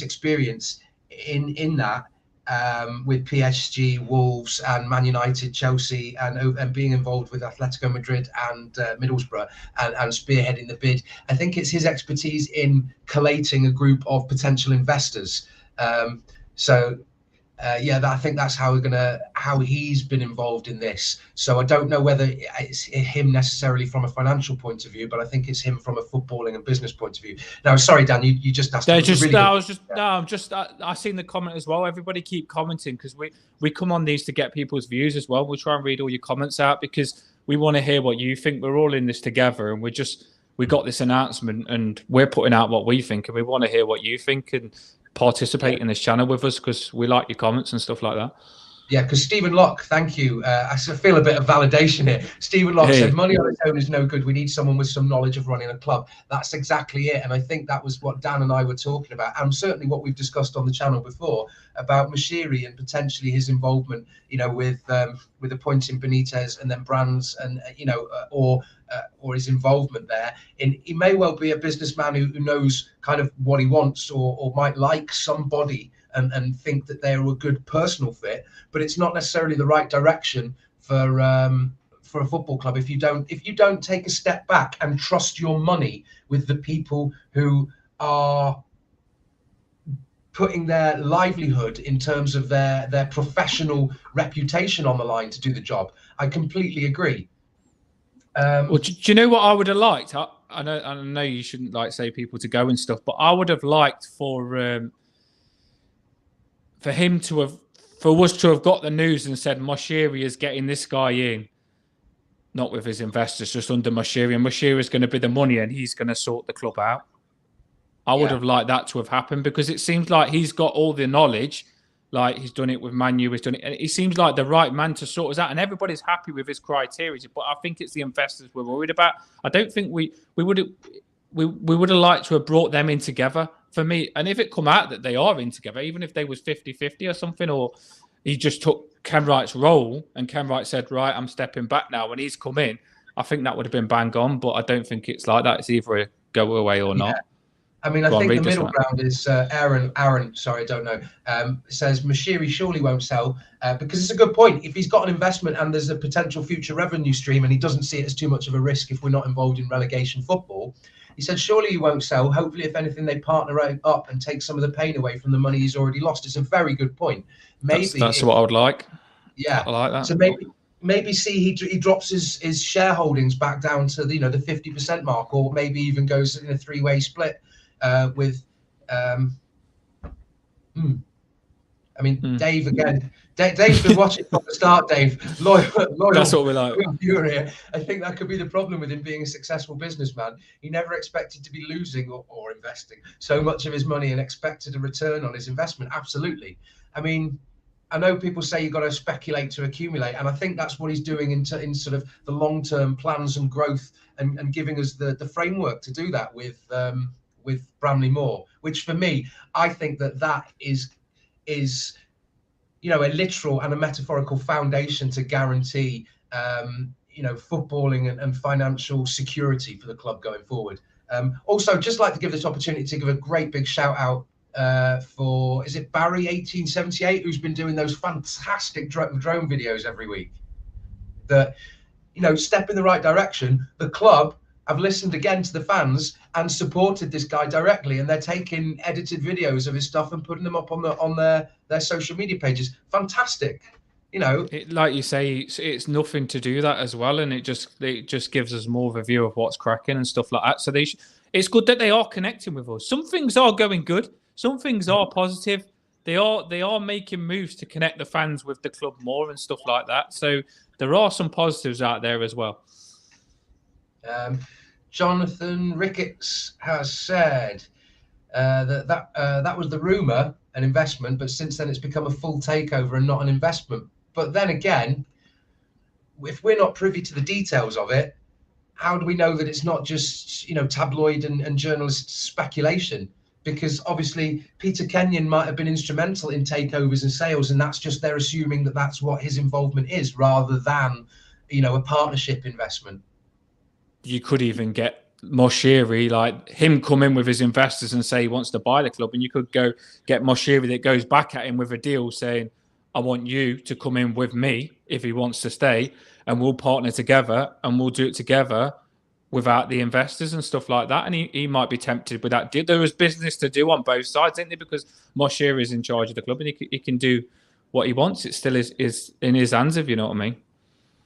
experience in that, with PSG, Wolves, and Man United, Chelsea, and being involved with Atletico Madrid and Middlesbrough, and spearheading the bid. I think it's his expertise in collating a group of potential investors. I think that's how he's been involved in this. So I don't know whether it's him necessarily from a financial point of view, but I think it's him from a footballing and business point of view. Now, sorry, Dan, you just asked. I seen the comment as well. Everybody keep commenting because we come on these to get people's views as well. We'll try and read all your comments out because we want to hear what you think. We're all in this together, and we got this announcement, and we're putting out what we think, and we want to hear what you think and participate in this channel with us because we like your comments and stuff like that. Yeah, because Stephen Locke, thank you. I feel a bit of validation here. Stephen Locke said, money on its own is no good. We need someone with some knowledge of running a club. That's exactly it. And I think that was what Dan and I were talking about. And certainly what we've discussed on the channel before about Moshiri and potentially his involvement, with appointing Benitez and then Brands and, or his involvement there. He may well be a businessman who knows kind of what he wants or might like somebody and think that they're a good personal fit, but it's not necessarily the right direction for a football club if you don't take a step back and trust your money with the people who are putting their livelihood in terms of their professional reputation on the line to do the job. I completely agree. Well, do you know what I would have liked? I know you shouldn't say people to go and stuff, but I would have liked for him to have, for us to have got the news and said Moshiri is getting this guy in, not with his investors, just under Moshiri, and Moshiri is going to be the money and he's going to sort the club out. I would have liked that to have happened because it seems like he's got all the knowledge. Like he's done it with Man U, he's done it, and he seems like the right man to sort us out. And everybody's happy with his criteria, but I think it's the investors we're worried about. I don't think we would have liked to have brought them in together. For me, and if it come out that they are in together, even if they was 50-50 or something, or he just took Ken Wright's role and Ken Wright said, right, I'm stepping back now, when he's come in, I think that would have been bang on, but I don't think it's like that. It's either a go away or not. I mean, I think the middle ground is Aaron, sorry, I don't know, says Moshiri surely won't sell because it's a good point. If he's got an investment and there's a potential future revenue stream and he doesn't see it as too much of a risk if we're not involved in relegation football, he said, surely he won't sell. Hopefully, if anything, they partner up and take some of the pain away from the money he's already lost. It's a very good point. Maybe that's what I would like. Yeah, I like that. So maybe see he drops his shareholdings back down to the 50% mark, or maybe even goes in a three-way split with. Dave again. Dave's been watching from the start, Dave. Loyal. That's what we like. Viewer here. I think that could be the problem with him being a successful businessman. He never expected to be losing or investing so much of his money and expected a return on his investment. Absolutely. I mean, I know people say you've got to speculate to accumulate, and I think that's what he's doing in sort of the long-term plans and growth and giving us the framework to do that with Bramley Moore, which for me, I think that is a literal and a metaphorical foundation to guarantee, footballing and financial security for the club going forward. Also, just like to give this opportunity to give a great big shout out for, is it Barry 1878, who's been doing those fantastic drone videos every week that, step in the right direction. The club have listened again to the fans and supported this guy directly, and they're taking edited videos of his stuff and putting them up on their social media pages. Fantastic. Like you say, it's nothing to do that as well, and it just gives us more of a view of what's cracking and stuff like that. So it's good that they are connecting with us. Some things are going good, some things are positive. They are making moves to connect the fans with the club more and stuff like that. So there are some positives out there as well. Jonathan Ricketts has said that was the rumour, an investment, but since then it's become a full takeover and not an investment. But then again, if we're not privy to the details of it, how do we know that it's not just tabloid and journalist speculation? Because obviously Peter Kenyon might have been instrumental in takeovers and sales, and that's just they're assuming that that's what his involvement is, rather than a partnership investment. You could even get Moshiri, like him come in with his investors and say he wants to buy the club, and you could go get Moshiri that goes back at him with a deal saying, I want you to come in with me if he wants to stay, and we'll partner together and we'll do it together without the investors and stuff like that. And he might be tempted with that deal. There was business to do on both sides, isn't there? Because Moshiri is in charge of the club and he can do what he wants. It still is in his hands, if you know what I mean.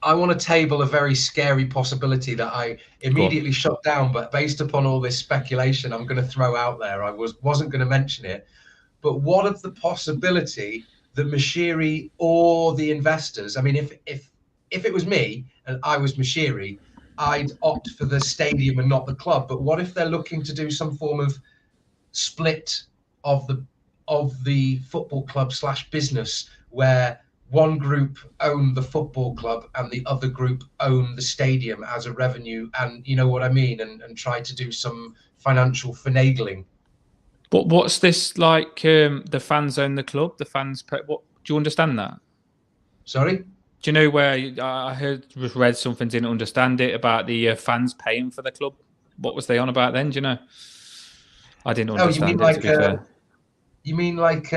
I want to table a very scary possibility that I immediately shut down, but based upon all this speculation, I'm going to throw out there. I wasn't going to mention it, but what of the possibility that Moshiri or the investors? I mean, if it was me and I was Moshiri, I'd opt for the stadium and not the club. But what if they're looking to do some form of split of the football club / business where one group own the football club and the other group own the stadium as a revenue, and you know what I mean, and try to do some financial finagling. But what's this like? The fans own the club. The fans pay. What do you understand that? Sorry. Do you know where I read something, didn't understand it about the fans paying for the club? What was they on about then? Do you know? I didn't understand it. To be fair, you mean like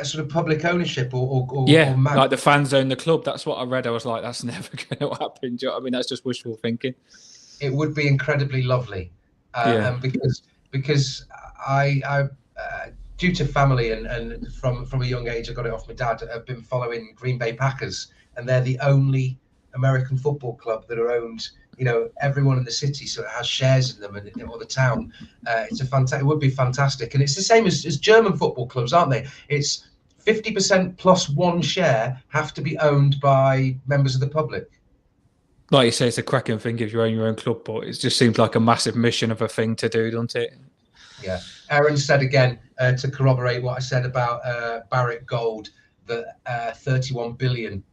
sort of public ownership or like the fans own the club. That's what I read. I was like, that's never going to happen. Do you know what I mean? That's just wishful thinking. It would be incredibly lovely, and because I due to family and from a young age, I got it off my dad. I've been following Green Bay Packers, and they're the only American football club that are owned. You know, everyone in the city sort of has shares in them, or the town. It would be fantastic, and it's the same as German football clubs, aren't they? It's 50% plus one share have to be owned by members of the public. Like you say, it's a cracking thing if you own your own club, but it just seems like a massive mission of a thing to do, doesn't it? Yeah. Aaron said again, to corroborate what I said about Barrick Gold, that 31 billion.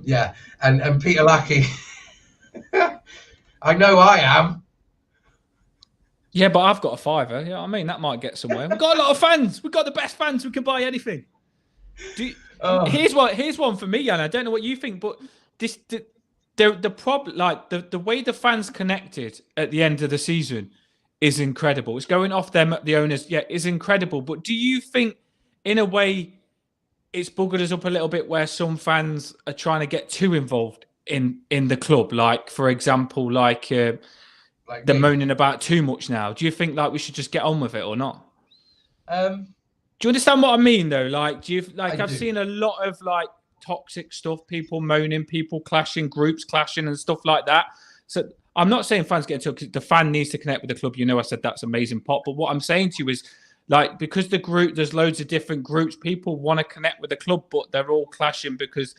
Yeah, and Peter Lackey. I know I am. Yeah, but I've got a fiver. Yeah, I mean that might get somewhere. We've got a lot of fans. We've got the best fans. We can buy anything. Here's one for me, Jan. I don't know what you think, but the problem, like the way the fans connected at the end of the season is incredible. It's going off them, the owners, is incredible. But do you think, in a way, it's buggered us up a little bit where some fans are trying to get too involved in the club? Like, for example, they're moaning about too much now. Do you think like we should just get on with it or not? Do you understand what I mean, though? Like, I've seen a lot of like toxic stuff, people moaning, people clashing, groups clashing, and stuff like that. So I'm not saying fans get into it. The fan needs to connect with the club. You know, I said that's amazing pop. But what I'm saying to you is, like, because there's loads of different groups, people want to connect with the club, but they're all clashing because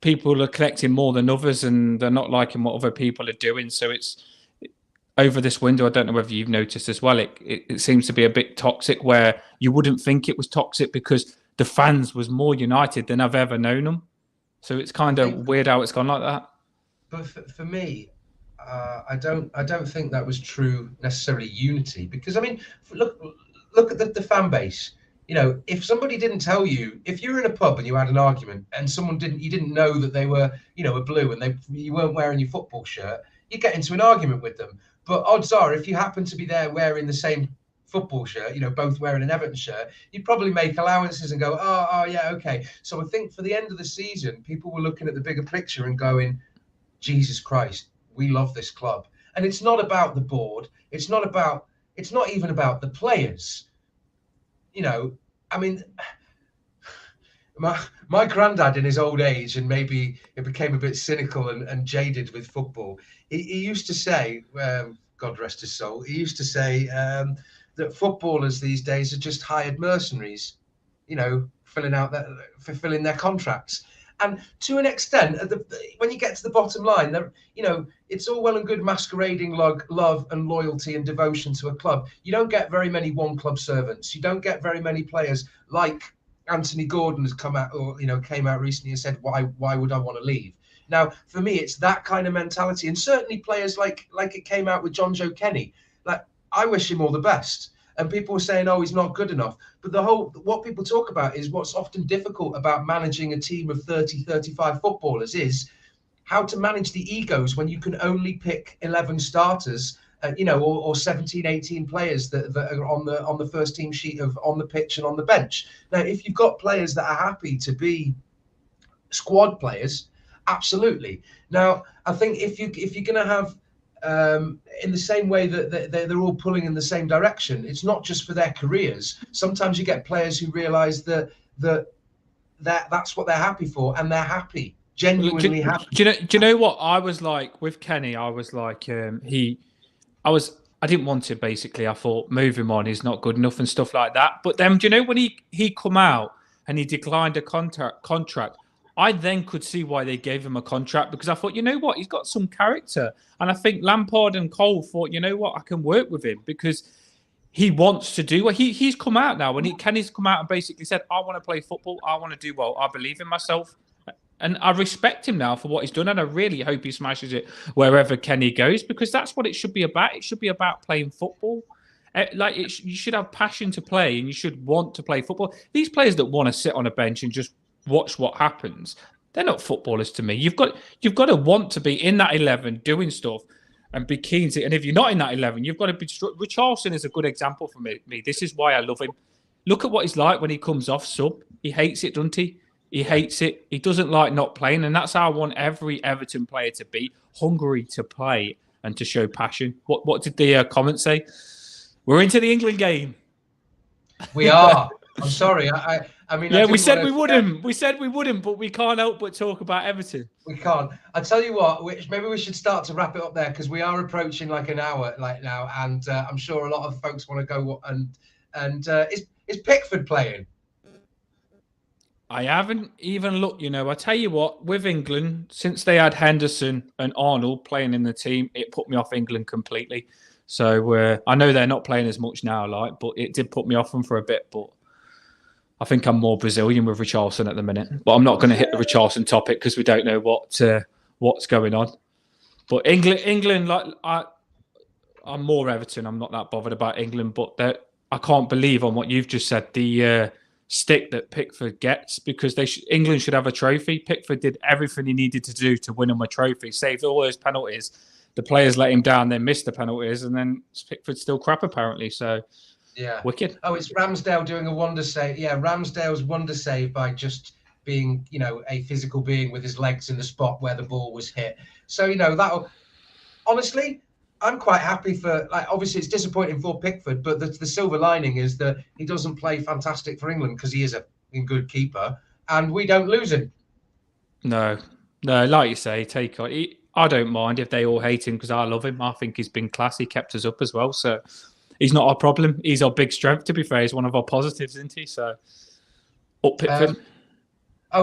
people are connecting more than others, and they're not liking what other people are doing. So it's over this window. I don't know whether you've noticed as well. It seems to be a bit toxic, where you wouldn't think it was toxic because the fans was more united than I've ever known them. So it's kind of weird how it's gone like that. But for me, I don't think that was true necessarily unity, because I mean, look at the fan base. You know, if somebody didn't tell you, if you were in a pub and you had an argument and you didn't know that they were, you know, a blue and you weren't wearing your football shirt, you get into an argument with them. But odds are, if you happen to be there wearing the same football shirt, you know, both wearing an Everton shirt, you'd probably make allowances and go, oh yeah, okay. So I think for the end of the season, people were looking at the bigger picture and going, Jesus Christ, we love this club. And it's not about the board. It's not even about the players. You know, I mean, my granddad in his old age, and maybe it became a bit cynical and jaded with football, he used to say, God rest his soul, he used to say that footballers these days are just hired mercenaries, you know, fulfilling their contracts. And to an extent, when you get to the bottom line, you know, it's all well and good masquerading love and loyalty and devotion to a club. You don't get very many one-club servants. You don't get very many players like Anthony Gordon has come out, or, you know, came out recently and said, why would I want to leave? Now, for me, it's that kind of mentality. And certainly players like it came out with John Joe Kenny. Like, I wish him all the best. And people were saying, oh, he's not good enough. But what people talk about is what's often difficult about managing a team of 30, 35 footballers is how to manage the egos when you can only pick 11 starters, you know, or 17, 18 players that are on the first team sheet on the pitch and on the bench. Now, if you've got players that are happy to be squad players, absolutely. Now, I think if you're going to have, in the same way that they're all pulling in the same direction, it's not just for their careers. Sometimes you get players who realise that that's what they're happy for, and they're happy, genuinely happy. Do you know what I was like with Kenny? I was like, I didn't want to, basically. I thought move him on, he's not good enough and stuff like that. But then, do you know when he come out and he declined a contract, I then could see why they gave him a contract, because I thought, you know what, he's got some character. And I think Lampard and Cole thought, you know what, I can work with him, because he wants to do. He's come out now, and Kenny's come out and basically said, "I want to play football. I want to do well. I believe in myself." And I respect him now for what he's done, and I really hope he smashes it wherever Kenny goes, because that's what it should be about. It should be about playing football. You should have passion to play, and you should want to play football. These players that want to sit on a bench and just watch what happens, they're not footballers to me. You've got to want to be in that 11 doing stuff and be keen to. And if you're not in that 11, you've got to be. Richarlison is a good example for me. This is why I love him. Look at what he's like when he comes off sub. He hates it, doesn't he? He hates it. He doesn't like not playing. And that's how I want every Everton player to be, hungry to play and to show passion. What did the comment say? We're into the England game. We are. I'm sorry. I mean, yeah, we said we wouldn't. We said we wouldn't, but we can't help but talk about Everton. We can't. I tell you what, maybe we should start to wrap it up there, because we are approaching like an hour now, and I'm sure a lot of folks want to go. And is Pickford playing? I haven't even looked, I tell you what, with England, since they had Henderson and Arnold playing in the team, it put me off England completely. So I know they're not playing as much now, but it did put me off them for a bit. But I think I'm more Brazilian with Richarlison at the minute. But I'm not going to hit the Richarlison topic because we don't know what's going on. But England, I'm more Everton. I'm not that bothered about England. But I can't believe on what you've just said, the stick that Pickford gets, because England should have a trophy. Pickford did everything he needed to do to win them a trophy, saved all those penalties. The players let him down, they missed the penalties, and then Pickford's still crap apparently. So yeah, wicked. Oh, it's Ramsdale doing a wonder save. Yeah, Ramsdale's wonder save by just being, a physical being with his legs in the spot where the ball was hit. So that'll honestly, I'm quite happy for, obviously it's disappointing for Pickford, but the silver lining is that he doesn't play fantastic for England because he is a good keeper, and we don't lose him. No, like you say, I don't mind if they all hate him because I love him. I think he's been class. He kept us up as well, so he's not our problem. He's our big strength, to be fair. He's one of our positives, isn't he? So, up Pickford.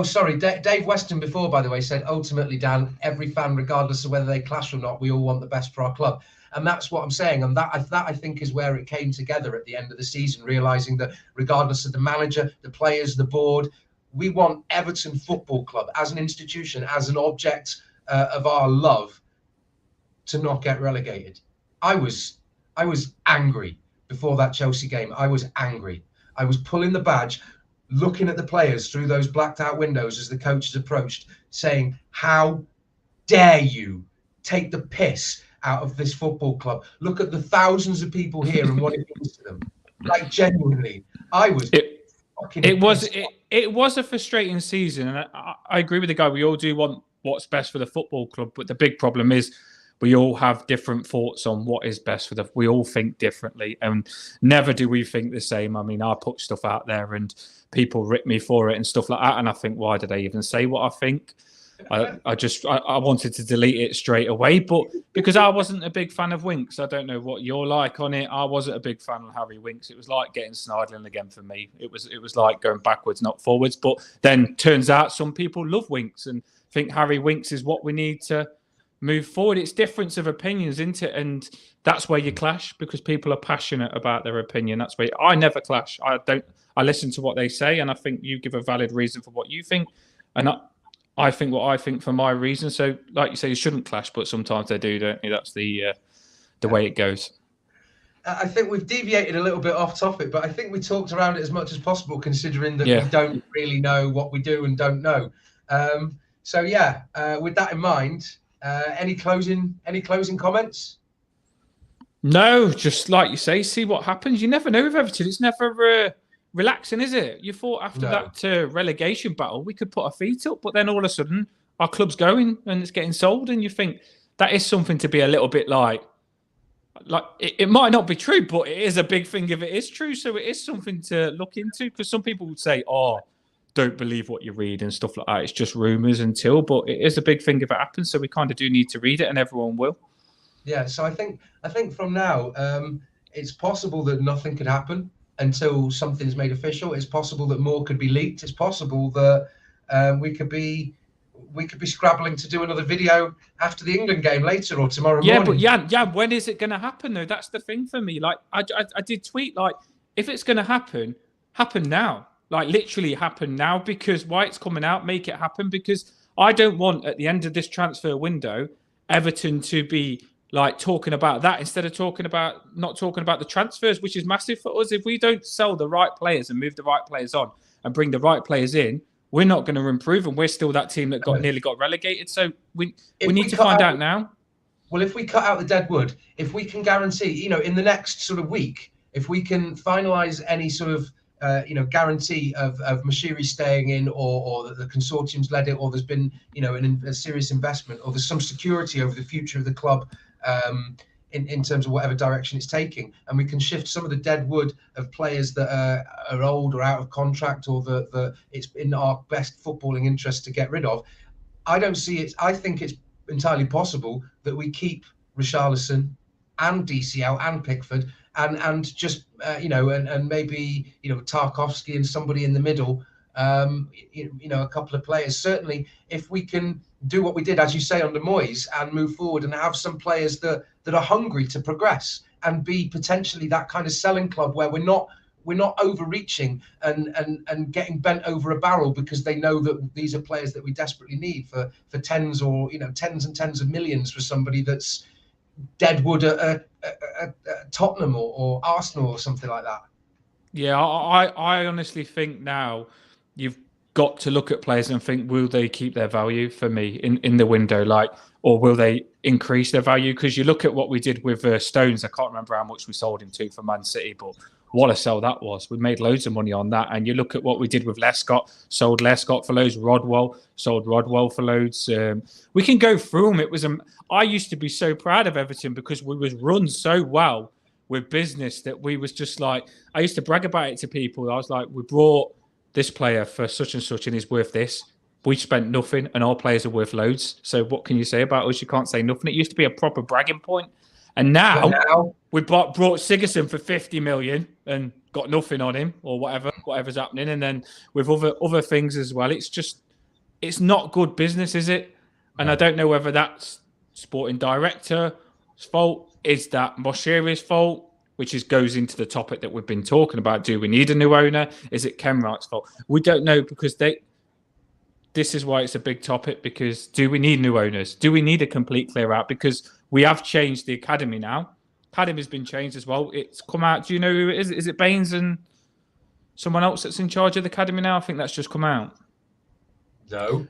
Sorry, Dave Weston before, by the way, said, ultimately, Dan, every fan, regardless of whether they clash or not, we all want the best for our club. And that's what I'm saying. And that I think is where it came together at the end of the season, realising that regardless of the manager, the players, the board, we want Everton Football Club as an institution, as an object of our love, to not get relegated. I was angry before that Chelsea game. I was angry. I was pulling the badge, looking at the players through those blacked out windows as the coaches approached, saying, how dare you take the piss out of this football club? Look at the thousands of people here and what it means to them. Genuinely, I was it was a frustrating season, and I agree with the guy. We all do want what's best for the football club, but the big problem is we all have different thoughts on what is best for we all think differently, and never do we think the same. I mean, I put stuff out there and people rip me for it and stuff like that, and I think, why did I even say what I think? I wanted to delete it straight away, but because I wasn't a big fan of Winks, I don't know what you're like on it. I wasn't a big fan of Harry Winks. It was like getting Snyderland again for me. It was like going backwards, not forwards. But then turns out some people love Winks and think Harry Winks is what we need to move forward. It's difference of opinions, isn't it? And that's where you clash, because people are passionate about their opinion. That's where I never clash. I listen to what they say, and I think you give a valid reason for what you think, and I think what I think for my reason. So, like you say, you shouldn't clash, but sometimes they do, don't you? That's the way it goes. I think we've deviated a little bit off topic, but I think we talked around it as much as possible, considering that we don't really know what we do and don't know. With that in mind, any closing comments? No, just like you say, see what happens. You never know with Everton. It's never relaxing, is it? You thought after that relegation battle, we could put our feet up, but then all of a sudden our club's going and it's getting sold, and you think that is something to be a little bit like it might not be true, but it is a big thing if it is true. So it is something to look into, because some people would say, oh, don't believe what you read and stuff like that. It's just rumours but it is a big thing if it happens. So we kind of do need to read it, and everyone will. Yeah. So I think from now, it's possible that nothing could happen until something's made official. It's possible that more could be leaked. It's possible that we could be we could be scrabbling to do another video after the England game later or tomorrow morning. But yeah, when is it going to happen though? That's the thing for me. Like I did tweet, like, if it's going to happen now. Like literally happen now, because why it's coming out, make it happen, because I don't want at the end of this transfer window Everton to be like talking about that instead of not talking about the transfers, which is massive for us. If we don't sell the right players and move the right players on and bring the right players in, we're not going to improve, and we're still that team that nearly got relegated. So we need to find out now. Well, if we cut out the dead wood, if we can guarantee, in the next sort of week, if we can finalise any sort of guarantee of Moshiri staying in, or that the consortium's led it, or there's been a serious investment, or there's some security over the future of the club in terms of whatever direction it's taking, and we can shift some of the dead wood of players that are old or out of contract, or that it's in our best footballing interest to get rid of. I don't see it. I think it's entirely possible that we keep Richarlison and DCL and Pickford, and just and maybe Tarkowski and somebody in the middle, a couple of players. Certainly, if we can do what we did, as you say, under Moyes, and move forward and have some players that are hungry to progress and be potentially that kind of selling club where we're not overreaching and getting bent over a barrel, because they know that these are players that we desperately need for tens and tens of millions for somebody that's deadwood at Tottenham or Arsenal or something like that. Yeah, I honestly think now you've got to look at players and think, will they keep their value for me in the window, or will they increase their value? Because you look at what we did with Stones. I can't remember how much we sold him to for Man City, but what a sell that was. We made loads of money on that. And you look at what we did with Lescott, sold Lescott for loads. Rodwell, sold Rodwell for loads. We can go through them. I used to be so proud of Everton because we was run so well with business that we was just like, I used to brag about it to people. I was like, we brought this player for such and such and he's worth this. We spent nothing and our players are worth loads. So what can you say about us? You can't say nothing. It used to be a proper bragging point. And now we brought Sigurdsson for 50 million and got nothing on him, or whatever's happening. And then with other things as well, it's not good business, is it? And I don't know whether that's sporting director's fault. Is that Moshiri's fault? Which goes into the topic that we've been talking about. Do we need a new owner? Is it Kenwright's fault? We don't know, because this is why it's a big topic, because do we need new owners? Do we need a complete clear out? Because we have changed the academy now. Academy's been changed as well. It's come out. Do you know who it is? Is it Baines and someone else that's in charge of the academy now? I think that's just come out. No.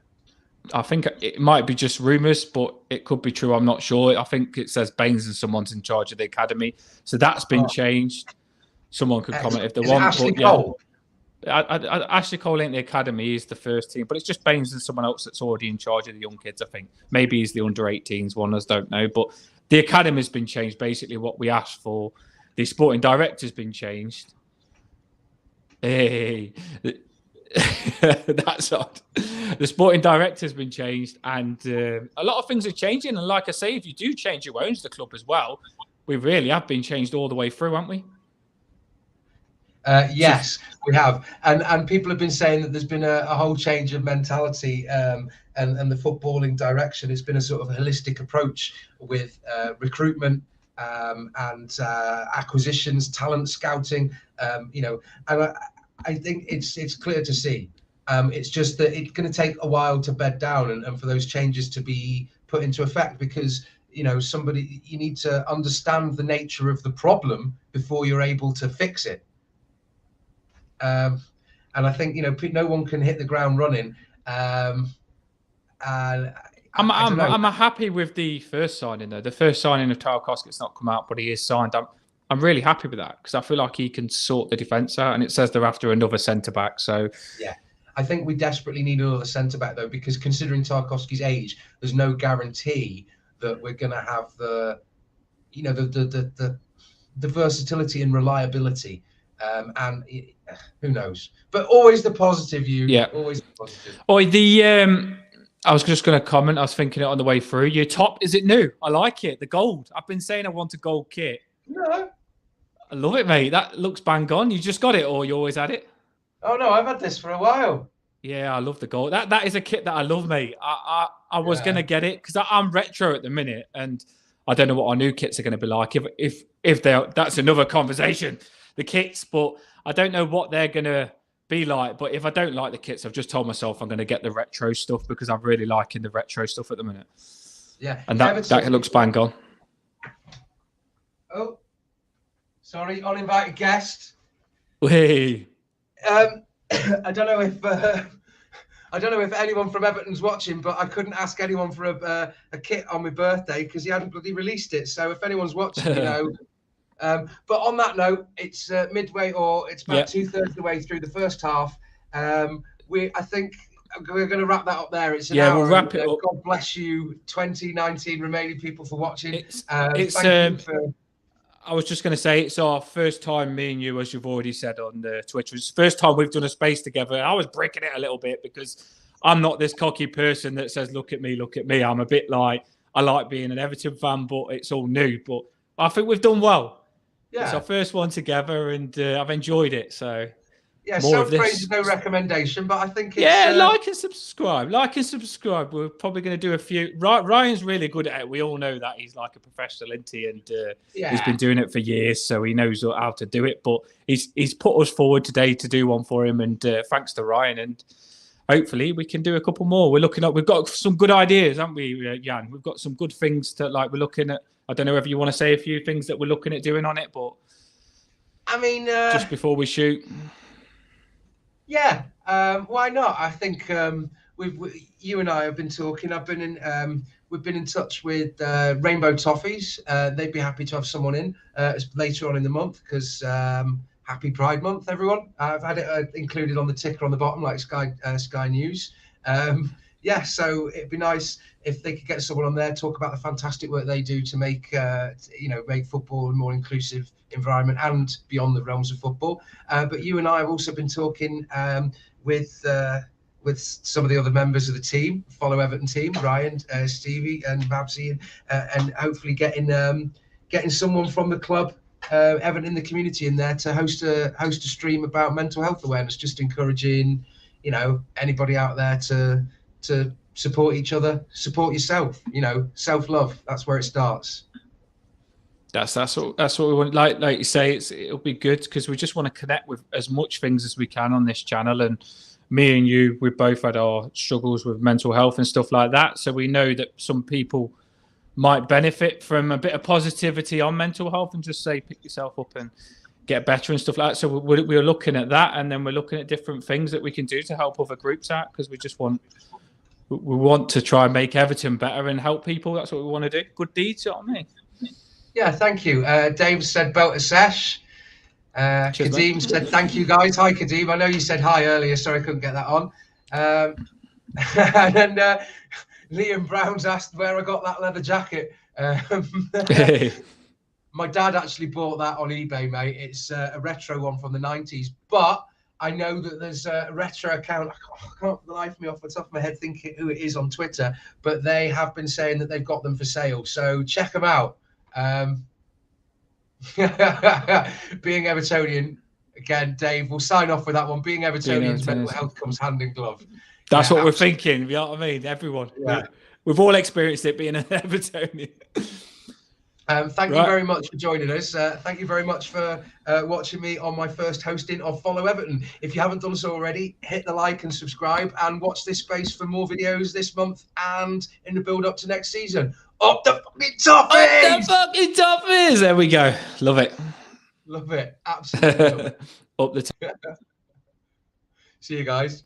I think it might be just rumours, but it could be true. I'm not sure. I think it says Baines and someone's in charge of the academy. So that's been changed. Someone could comment if they want. Ashley Cole? Ashley Cole ain't the academy. He's the first team. But it's just Baines and someone else that's already in charge of the young kids, I think. Maybe he's the under-18s one, I don't know. But the academy has been changed. Basically what we asked for. The sporting director's been changed. Hey... That's odd. The sporting director has been changed, and a lot of things are changing. And like I say, if you do change who owns the club as well, we really have been changed all the way through, haven't we? Yes, we have. And people have been saying that there's been a whole change of mentality and the footballing direction. It's been a sort of holistic approach with recruitment and acquisitions, talent scouting, and I think it's clear to see. It's just that it's going to take a while to bed down and for those changes to be put into effect, because you need to understand the nature of the problem before you're able to fix it. And I think no one can hit the ground running. And I'm happy with the first signing though. The first signing of Tarkowski's not come out, but he is signed. I'm really happy with that, because I feel like he can sort the defence out, and it says they're after another centre-back. So yeah, I think we desperately need another centre-back though, because considering Tarkowski's age, there's no guarantee that we're going to have the versatility and reliability. And who knows? But always the positive view. Yeah, always the positive. I was just going to comment. I was thinking it on the way through. Your top, is it new? I like it. The gold. I've been saying I want a gold kit. No. I love it, mate. That looks bang on. You just got it, or you always had it? Oh, no, I've had this for a while. Yeah, I love the goal. That is a kit that I love, mate. I was gonna get it because I'm retro at the minute, and I don't know what our new kits are going to be like. If they're, that's another conversation, the kits, but I don't know what they're going to be like. But if I don't like the kits, I've just told myself I'm going to get the retro stuff because I'm really liking the retro stuff at the minute. Yeah, and that looks bang on. Oh, sorry, uninvited guest. Hey. I don't know if anyone from Everton's watching, but I couldn't ask anyone for a kit on my birthday because he hadn't bloody released it. So if anyone's watching, you know. But on that note, it's midway, or it's about 2/3 of the way through the first half. I think we're going to wrap that up there. It's an hour. We'll wrap it up. God bless you, 2019 remaining people for watching. Thank you for. I was just going to say, it's our first time, me and you, as you've already said on Twitch, it's the first time we've done a space together. I was breaking it a little bit because I'm not this cocky person that says, look at me, look at me. I'm a bit like, I like being an Everton fan, but it's all new. But I think we've done well. Yeah. It's our first one together, and I've enjoyed it. So yeah, self-praise is no recommendation, but I think it's... like and subscribe. Like and subscribe. We're probably going to do a few... Ryan's really good at it. We all know that. He's like a professional, isn't he? And he's been doing it for years, so he knows how to do it. But he's put us forward today to do one for him, and thanks to Ryan. And hopefully we can do a couple more. We've got some good ideas, haven't we, Jan? We've got some good things to, like, we're looking at. I don't know whether you want to say a few things that we're looking at doing on it, but... I mean... just before we shoot... Yeah, why not? I think you and I have been talking. We've been in touch with Rainbow Toffees. They'd be happy to have someone in later on in the month because happy Pride Month, everyone. I've had it included on the ticker on the bottom, like Sky News. So it'd be nice if they could get someone on there, talk about the fantastic work they do to make make football a more inclusive environment and beyond the realms of football. But you and I have also been talking with some of the other members of the team, Follow Everton team, Ryan, Stevie, and Babsy, and hopefully getting someone from the club, Everton in the community, in there to host a stream about mental health awareness, just encouraging anybody out there to support each other, support yourself, self-love. That's where it starts. That's what we want. Like you say, it'll be good because we just want to connect with as much things as we can on this channel. And me and you, we've both had our struggles with mental health and stuff like that. So we know that some people might benefit from a bit of positivity on mental health and just say, pick yourself up and get better and stuff like that. So we're looking at that, and then we're looking at different things that we can do to help other groups out because we want to try and make Everton better and help people. That's what we want to do. Good deeds, you know what I mean? Yeah, thank you. Dave said belt a sesh. Kadeem said thank you, guys. Hi, Kadeem. I know you said hi earlier. Sorry I couldn't get that on. And then Liam Brown's asked where I got that leather jacket. My dad actually bought that on eBay, mate. It's a retro one from the 90s. But I know that there's a retro account. I can't for the life of me off the top of my head think who it is on Twitter. But they have been saying that they've got them for sale. So check them out. Being Evertonian, again, Dave, we'll sign off with that one. Being Evertonian, mental health comes hand in glove. That's what we're thinking. You know what I mean? Everyone. Yeah. We've all experienced it being an Evertonian. Thank you very much for joining us. Thank you very much for watching me on my first hosting of Follow Everton. If you haven't done so already, hit the like and subscribe and watch this space for more videos this month and in the build up to next season. Up the fucking Toffees! Up the fucking Toffees! There we go. Love it. Love it. Absolutely love it. Up the top. See you guys.